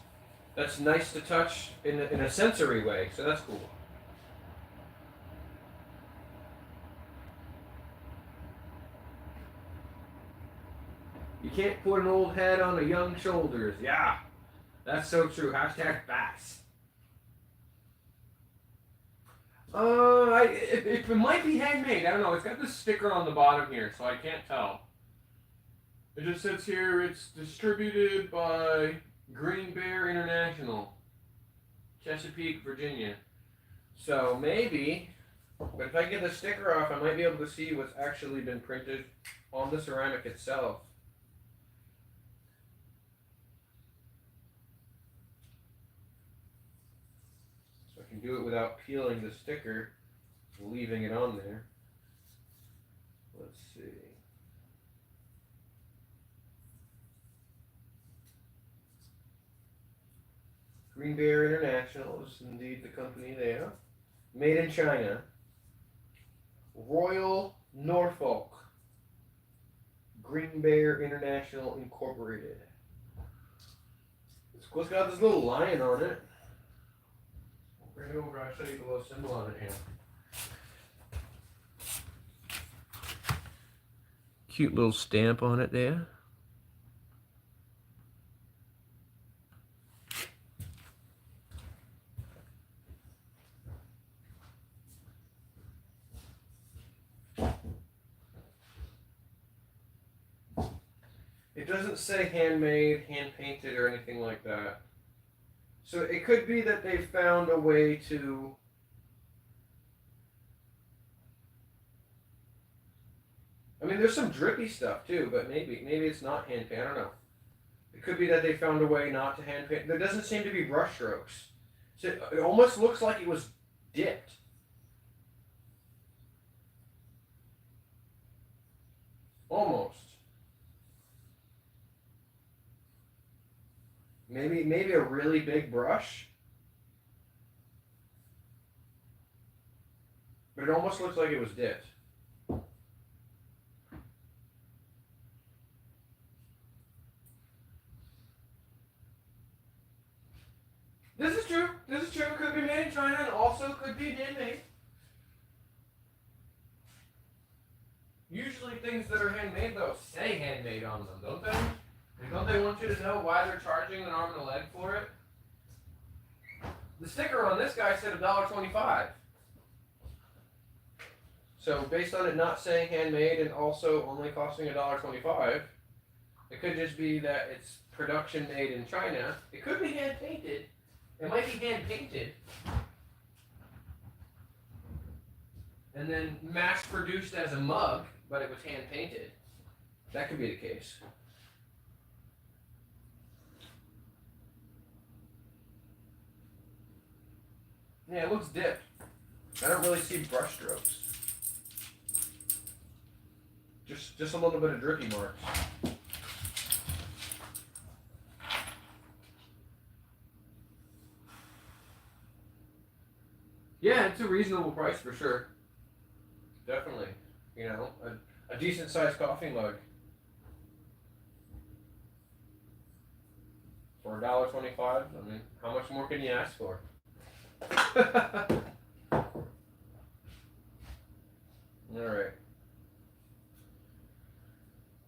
That's nice to touch in a sensory way, so that's cool. You can't put an old head on a young shoulders. Yeah, that's so true. Hashtag facts. It might be handmade. I don't know. It's got this sticker on the bottom here, so I can't tell. It just says here it's distributed by Green Bear International, Chesapeake, Virginia. So maybe, but if I get the sticker off, I might be able to see what's actually been printed on the ceramic itself. So I can do it without peeling the sticker, leaving it on there. Let's see. Green Bear International is indeed the company there. Made in China. Royal Norfolk. Green Bear International Incorporated. It's got this little lion on it. I'll bring it over, I'll show you the little symbol on it here. Cute little stamp on it there. It doesn't say handmade, hand painted, or anything like that. So it could be that they found a way to I mean, there's some drippy stuff too, but maybe it's not hand paint. I don't know. It could be that they found a way not to hand paint. There doesn't seem to be brush strokes. So it almost looks like it was dipped. Almost. Maybe a really big brush. But it almost looks like it was dipped. This is true. This is true. It could be made in China and also could be handmade. Usually things that are handmade, though, say handmade on them, don't they? And don't they want you to know why they're charging an arm and a leg for it? The sticker on this guy said $1.25. So based on it not saying handmade and also only costing $1.25, it could just be that it's production made in China. It could be hand painted. It might be hand painted. And then mass produced as a mug, but it was hand painted. That could be the case. Yeah, it looks dipped. I don't really see brush strokes. Just a little bit of drippy marks. Yeah, it's a reasonable price for sure. Definitely. You know, a decent sized coffee mug for $1.25. I mean, how much more can you ask for? All right.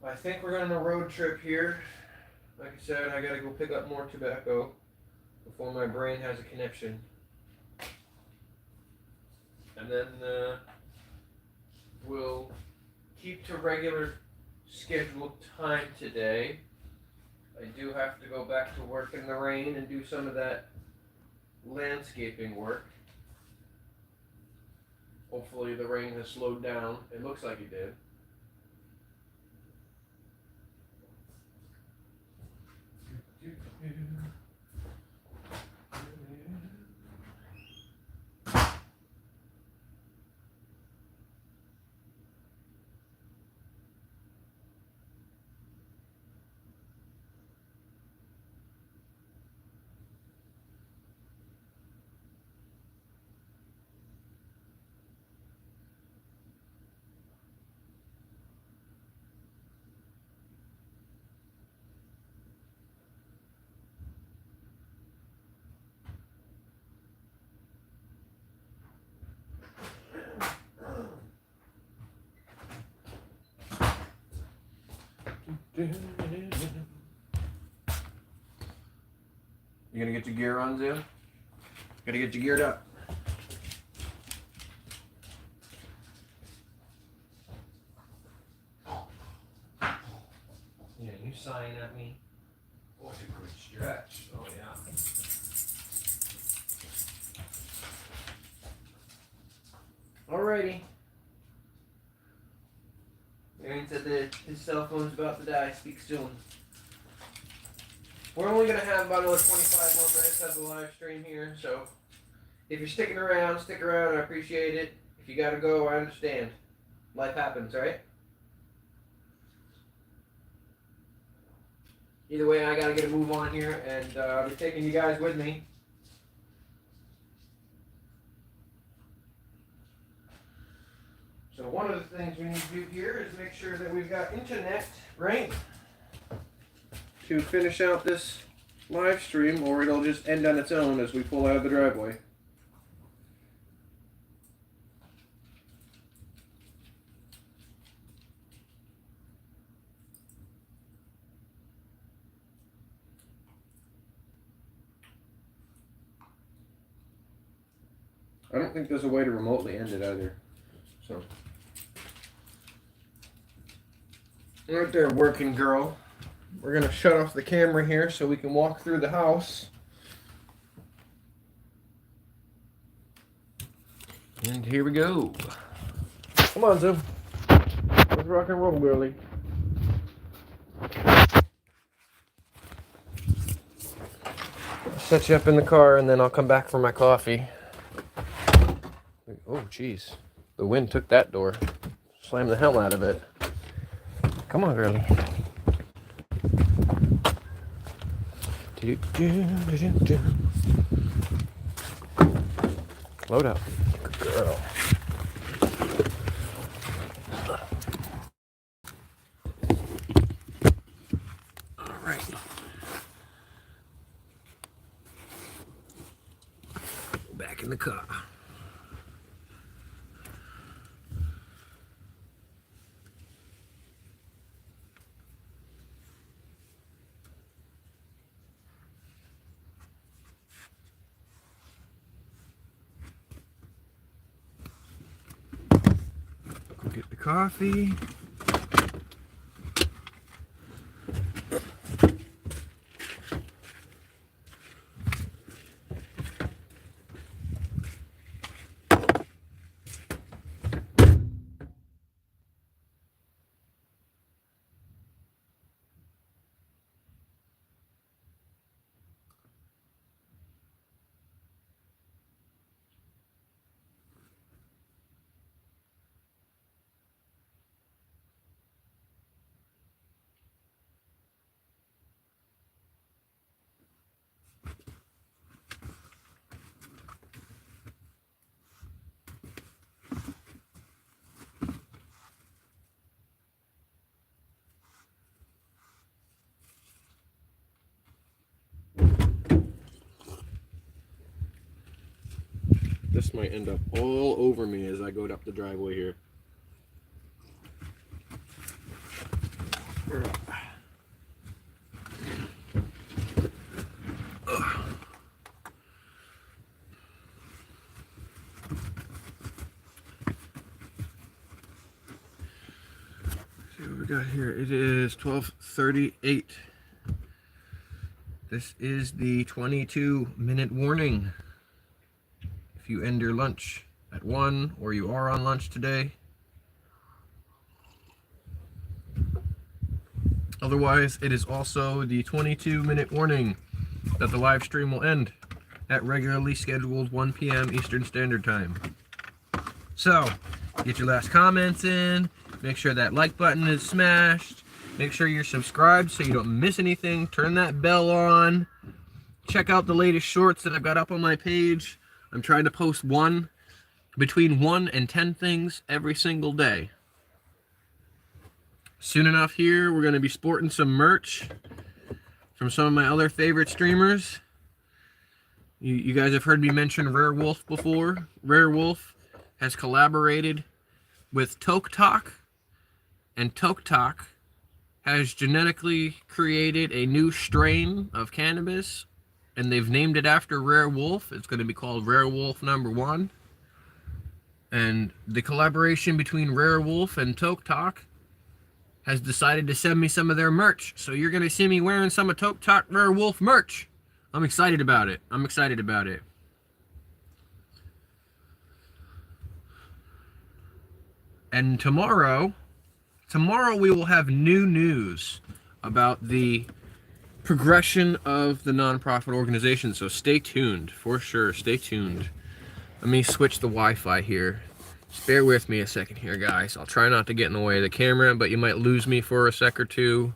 I think we're on a road trip here. Like I said, I gotta go pick up more tobacco before my brain has a conniption. And then we'll keep to regular scheduled time today. I do have to go back to work in the rain and do some of that landscaping work. Hopefully the rain has slowed down. It looks like it did. You gonna get your gear on, Zim? Gotta get you geared up. Yeah, you sighing at me. What a good stretch. Oh yeah. Alrighty. Aaron said that his cell phone's about to die. Speak soon. We're only going to have about another 25 more minutes of the live stream here, so if you're sticking around, stick around. I appreciate it. If you got to go, I understand. Life happens, right? Either way, I got to get a move on here, and I'll be taking you guys with me. So one of the things we need to do here is make sure that we've got internet, right? To finish out this live stream, or it'll just end on its own as we pull out of the driveway. I don't think there's a way to remotely end it either. So, right there, working girl. We're gonna shut off the camera here so we can walk through the house. And here we go. Come on, Zoom. Let's rock and roll, girlie. I'll set you up in the car and then I'll come back for my coffee. Oh, jeez. The wind took that door. Slammed the hell out of it. Come on, girlie. Load up. Good girl. All right. Back in the car. Go get the coffee. This might end up all over me as I go up the driveway here. See what we got here. It is 12:38. This is the 22-minute warning. If you end your lunch at 1 or you are on lunch today. Otherwise, it is also the 22-minute warning that the live stream will end at regularly scheduled 1 p.m. Eastern Standard Time. So, get your last comments in, make sure that like button is smashed, make sure you're subscribed so you don't miss anything, turn that bell on, check out the latest shorts that I've got up on my page. I'm trying to post between 1 and 10 things every single day. Soon enough here, we're going to be sporting some merch from some of my other favorite streamers. You guys have heard me mention Rare Wolf before. Rare Wolf has collaborated with P.A.W, and P.A.W has genetically created a new strain of cannabis, and they've named it after Rare Wolf. It's going to be called Rare Wolf #1. And the collaboration between Rare Wolf and P.A.W has decided to send me some of their merch. So you're going to see me wearing some of P.A.W Rare Wolf merch. I'm excited about it. I'm excited about it. And tomorrow we will have new news about the progression of the nonprofit organization. So stay tuned, for sure. Stay tuned. Let me switch the Wi-Fi here. Just bear with me a second here, guys. I'll try not to get in the way of the camera, but you might lose me for a sec or two.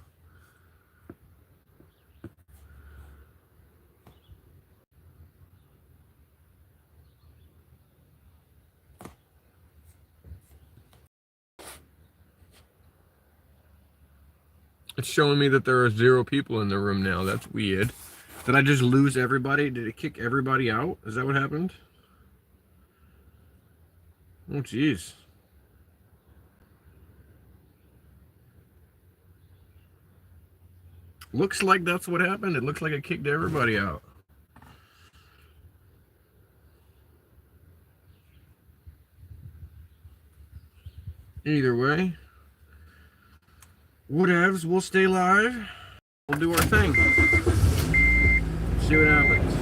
It's showing me that there are 0 people in the room now. That's weird. Did I just lose everybody? Did it kick everybody out? Is that what happened? Oh, jeez. Looks like that's what happened. It looks like it kicked everybody out. Either way, whatevs, we'll stay live. We'll do our thing. See what happens.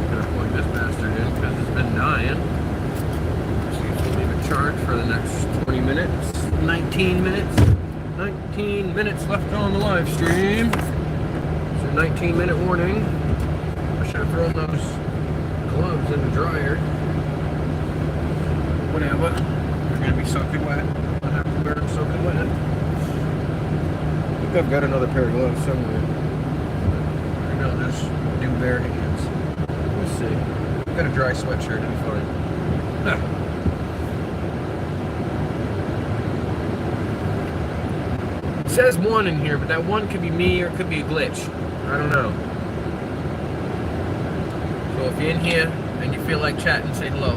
Gonna plug this bastard in because it's been dying. So you can leave it charged for the next 20 minutes, 19 minutes. 19 minutes left on the live stream. It's a 19-minute warning. I should have thrown those gloves in the dryer. Whatever. They're going to be soaking wet. I'll have to wear them soaking wet. I think I've got another pair of gloves somewhere. Maybe I'll just do bare hands. Let's see. I've got a dry sweatshirt. It'll be fine. It says 1 in here, but that 1 could be me or it could be a glitch. I don't know. So if you're in here and you feel like chatting, say hello.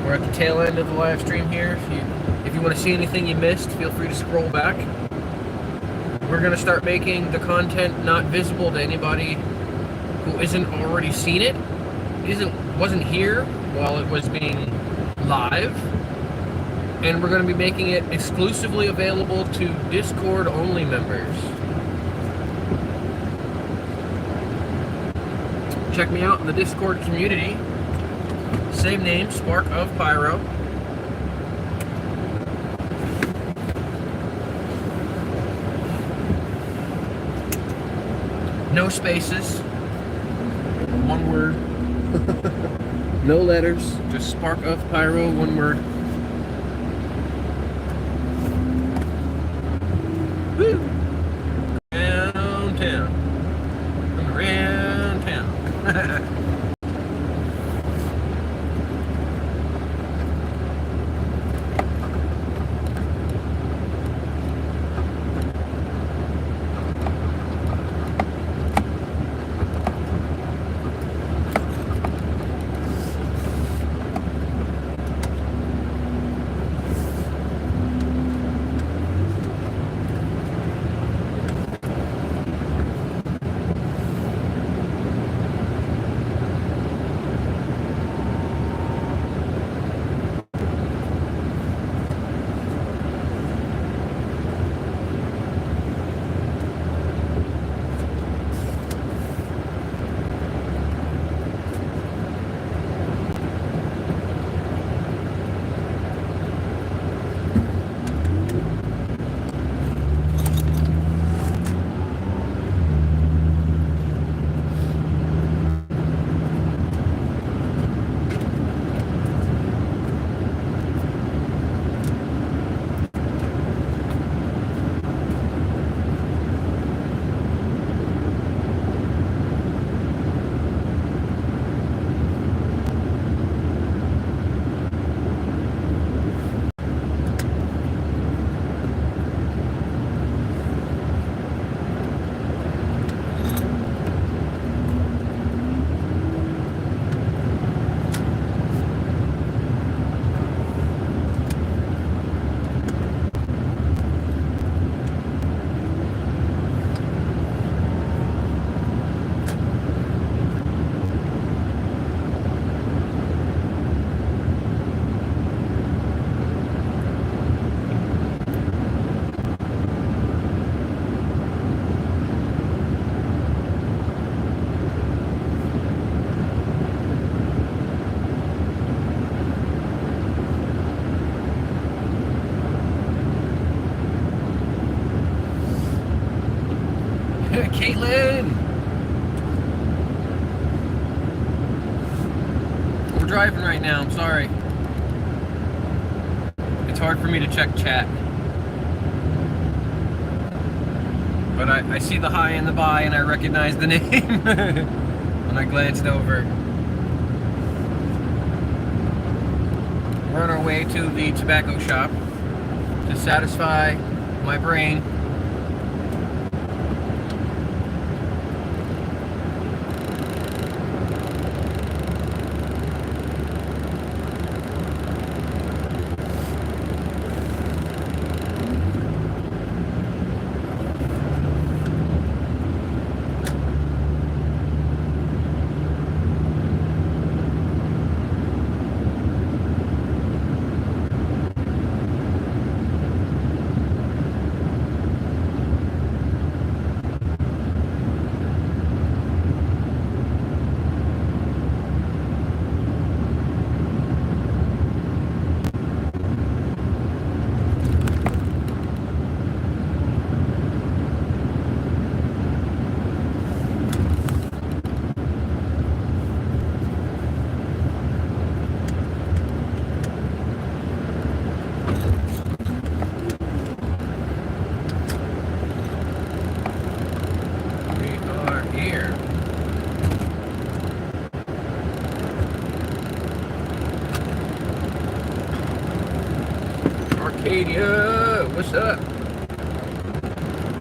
We're at the tail end of the live stream here. If you want to see anything you missed, feel free to scroll back. We're going to start making the content not visible to anybody who isn't already seen it. Wasn't here while it was being live. And we're going to be making it exclusively available to Discord-only members. Check me out in the Discord community. Same name, Spark of Pyro. No spaces. One word. No letters. Just Spark of Pyro, one word. Woo! Around town. Around town. driving right now, I'm sorry. It's hard for me to check chat. But I see the hi and the bye and I recognize the name when I glanced over. We're on our way to the tobacco shop to satisfy my brain. P.A.W, what's up?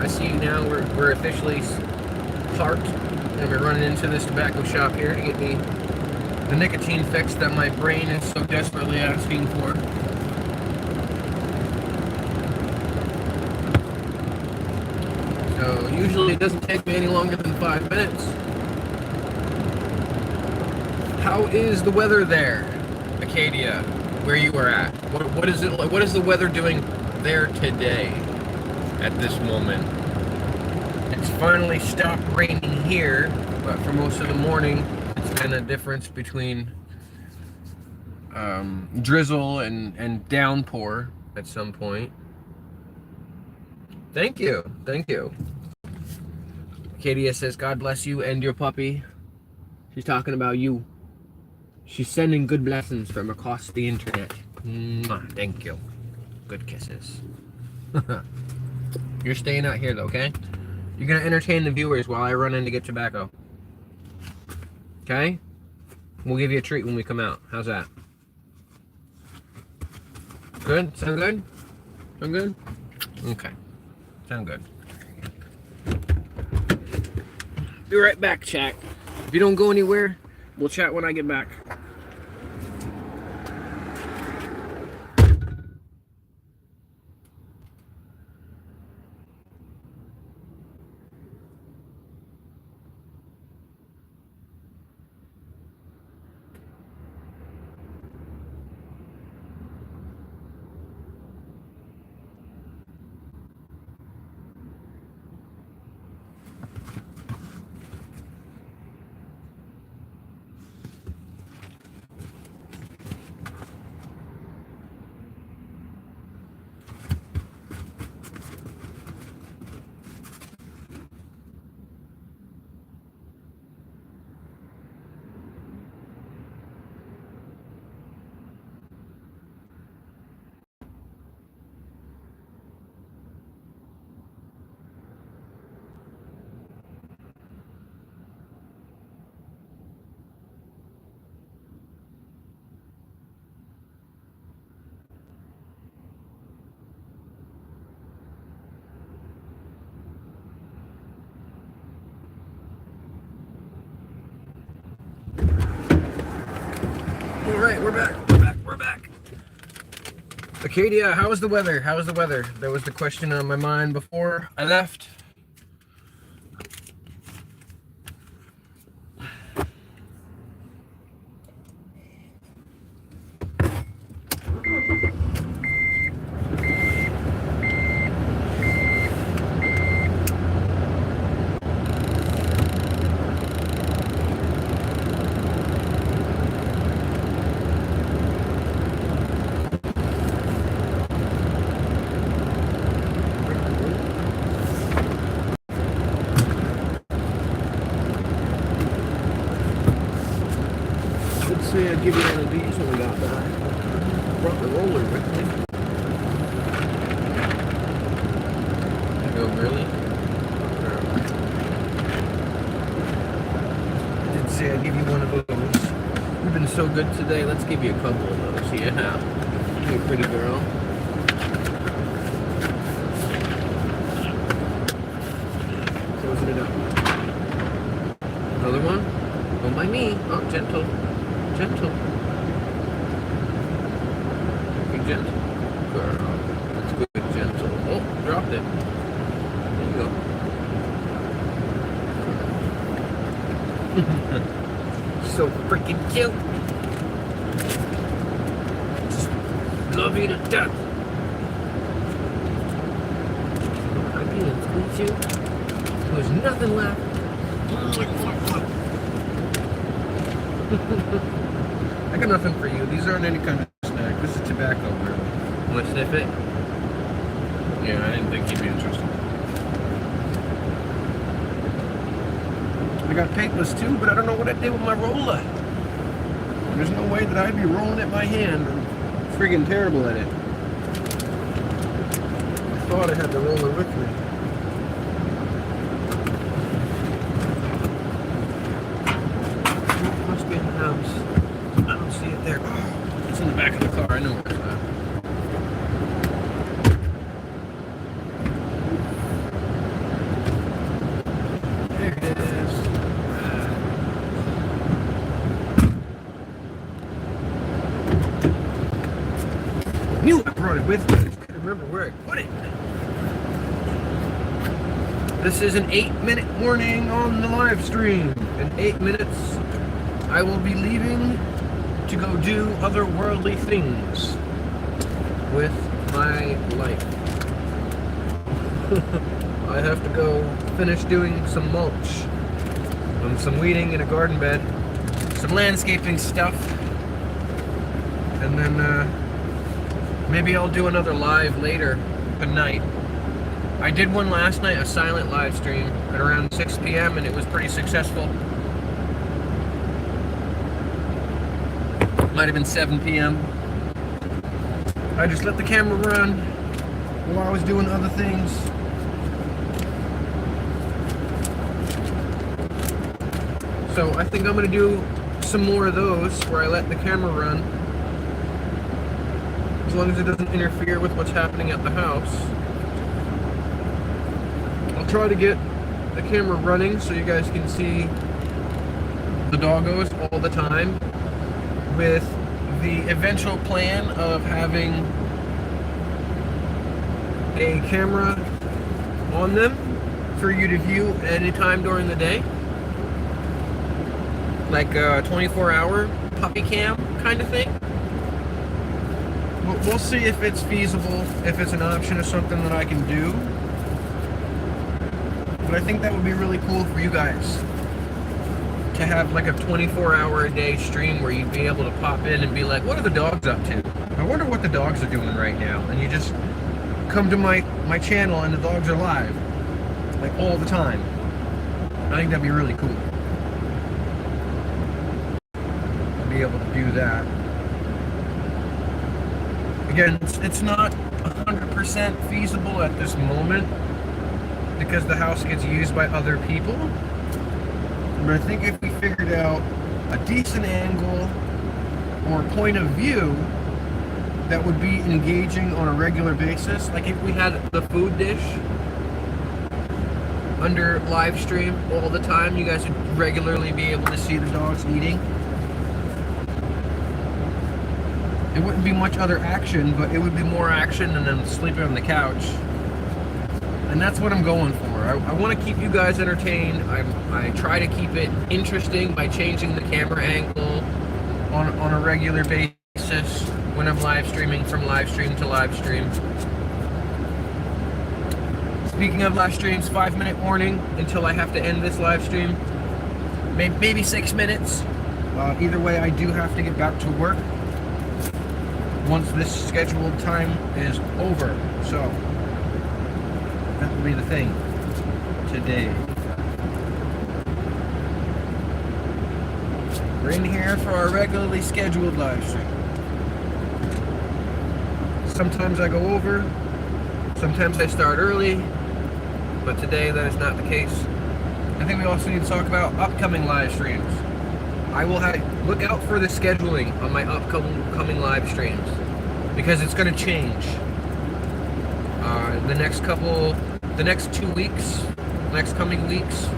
I see you now. We're officially parked, and we're running into this tobacco shop here to get me the nicotine fix that my brain is so desperately asking for. So usually it doesn't take me any longer than 5 minutes. How is the weather there, Acadia, where you are at? What is it like? What is the weather doing there today at this moment? It's finally stopped raining here, but for most of the morning it's been a difference between drizzle and downpour at some point. Thank you. Acadia says, God bless you and your puppy. She's talking about you. She's sending good blessings from across the internet. Mwah, thank you. Good kisses. You're staying out here though, okay? You're gonna entertain the viewers while I run in to get tobacco. Okay? We'll give you a treat when we come out. How's that? Good? Sound good? Sound good? Okay. Sound good. Be right back, chat. If you don't go anywhere, we'll chat when I get back. Alright, we're back. Acadia, how is the weather? How is the weather? That was the question on my mind before I left. say I'd give you one of these when we got back. Brought the roller with me. I go, really? I did say I'd give you one of those. You've been so good today, let's give you a couple of those. Yeah. You're a pretty girl. Closing it up. Another one? Don't mind me. Oh, gentle. Gentle. Be gentle. Girl. That's good, gentle. Oh, dropped it. There you go. So freaking cute. Just love you to death. I can squeeze you. There's nothing left. I got nothing for you. These aren't any kind of snack. This is tobacco, really. Want to sniff it? Yeah, I didn't think you'd be interested. I got papers too, but I don't know what I did with my roller. There's no way that I'd be rolling it by hand. I'm friggin' terrible at it. I thought I had the roller with me. Must be in the house. I don't see it there. Oh, it's in the back of the car. I know where it's at. There it is. I knew I brought it with me. I couldn't remember where I put it. This is an 8-minute warning on the live stream. In 8 minutes, I will be leaving to go do otherworldly things with my life. I have to go finish doing some mulch, some weeding in a garden bed, some landscaping stuff, and then maybe I'll do another live later tonight. I did one last night, a silent live stream at around 6 p.m. and it was pretty successful. Might have been 7 p.m. I just let the camera run while I was doing other things. So I think I'm going to do some more of those where I let the camera run. As long as it doesn't interfere with what's happening at the house. I'll try to get the camera running so you guys can see the doggos all the time, with the eventual plan of having a camera on them for you to view anytime during the day, like a 24-hour puppy cam kind of thing. We'll see if it's feasible, if it's an option, or something that I can do. But I think that would be really cool for you guys to have like a 24-hour-a-day stream where you'd be able to pop in and be like, what are the dogs up to? I wonder what the dogs are doing right now. And you just come to my channel and the dogs are live, like all the time. I think that'd be really cool. Be able to do that. Again, it's not 100% feasible at this moment because the house gets used by other people. But I think if we figured out a decent angle or point of view that would be engaging on a regular basis, like if we had the food dish under live stream all the time, you guys would regularly be able to see the dogs eating. It wouldn't be much other action, but it would be more action than them sleeping on the couch. And that's what I'm going for. I want to keep you guys entertained. I try to keep it interesting by changing the camera angle on a regular basis when I'm live streaming, from live stream to live stream. Speaking of live streams, 5-minute warning until I have to end this live stream. Maybe 6 minutes. Either way, I do have to get back to work once this scheduled time is over. So that will be the thing today. We're in here for our regularly scheduled live stream. Sometimes I go over, sometimes I start early, but today that is not the case. I think we also need to talk about upcoming live streams. I will look out for the scheduling on my upcoming live streams because it's going to change. The next 2 weeks, next coming weeks.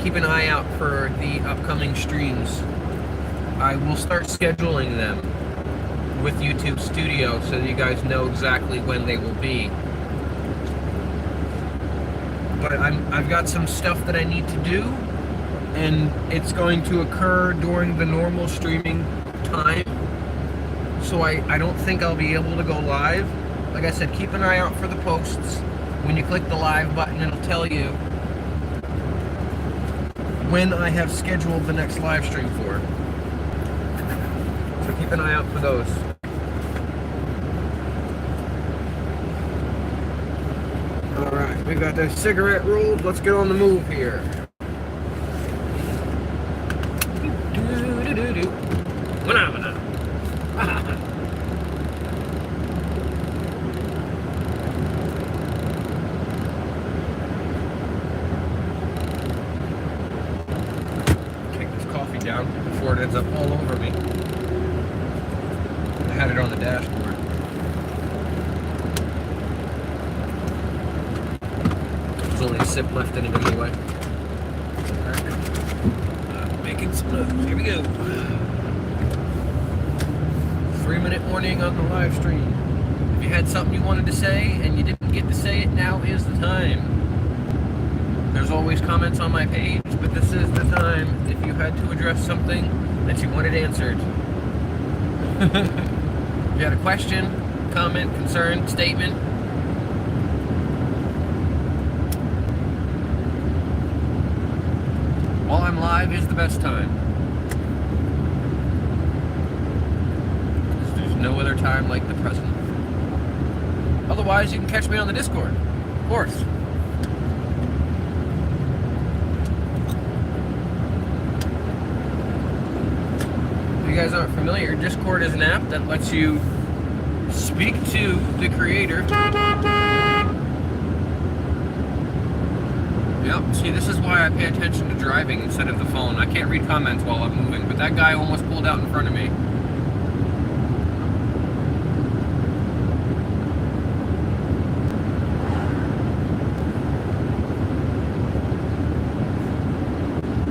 Keep an eye out for the upcoming streams. I will start scheduling them with YouTube Studio so that you guys know exactly when they will be. But I've got some stuff that I need to do, and it's going to occur during the normal streaming time. So I don't think I'll be able to go live. Like I said, keep an eye out for the posts. When you click the live button, it'll tell you when I have scheduled the next live stream for. So keep an eye out for those. Alright, we got the cigarette rolled. Let's get on the move here. Take this coffee down before it ends up all over me. I had it on the dashboard. There's only a sip left in it anyway. Making some notes. Here we go. 3-minute warning on the live stream. If you had something you wanted to say and you didn't get to say it, now is the time. There's always comments on my page, but this is the time if you had to address something that you wanted answered. If you had a question, comment, concern, statement, while I'm live is the best time. There's no other time like the present. Otherwise, you can catch me on the Discord, of course. If you guys aren't familiar, Discord is an app that lets you speak to the creator. Yep, see, this is why I pay attention to driving instead of the phone. I can't read comments while I'm moving, but that guy almost pulled out in front of me.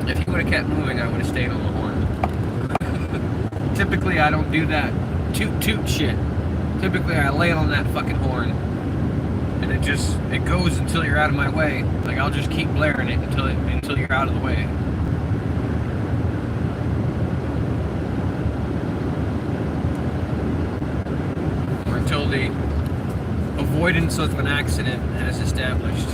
If he would have kept moving, I would have stayed on the horn. Typically, I don't do that toot toot shit. Typically, I lay on that fucking horn. And it goes until you're out of my way. Like, I'll just keep blaring it until you're out of the way. Or until the avoidance of an accident has established.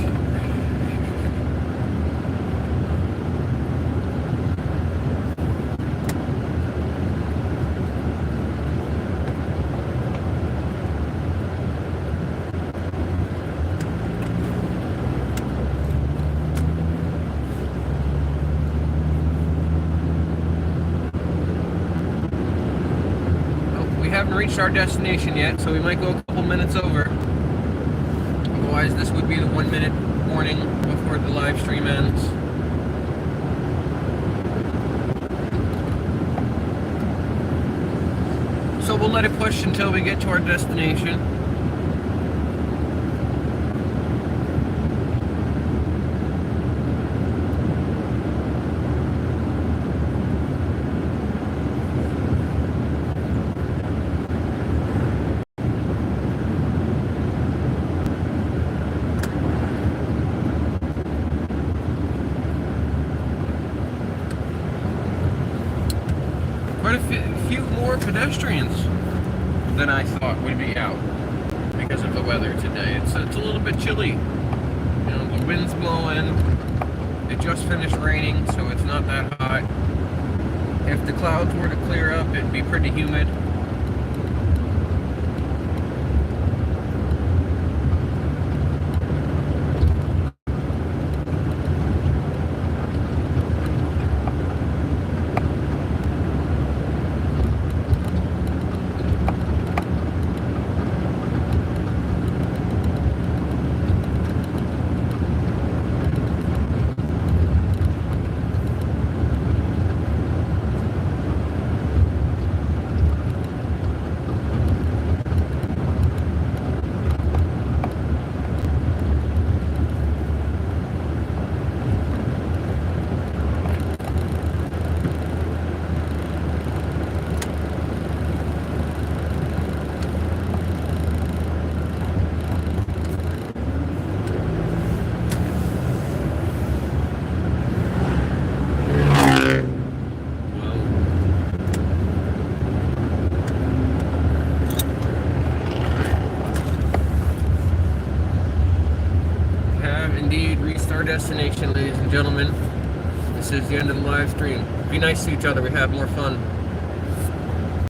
Reached our destination yet, so we might go a couple minutes over. Otherwise, this would be the 1-minute warning before the live stream ends. So we'll let it push until we get to our destination. Pedestrians than I thought would be out because of the weather today. It's a little bit chilly. You know, the wind's blowing. It just finished raining, so it's not that hot. If the clouds were to clear up, it'd be pretty humid. destination, ladies and gentlemen. This is the end of the live stream. Be nice to each other. We have more fun.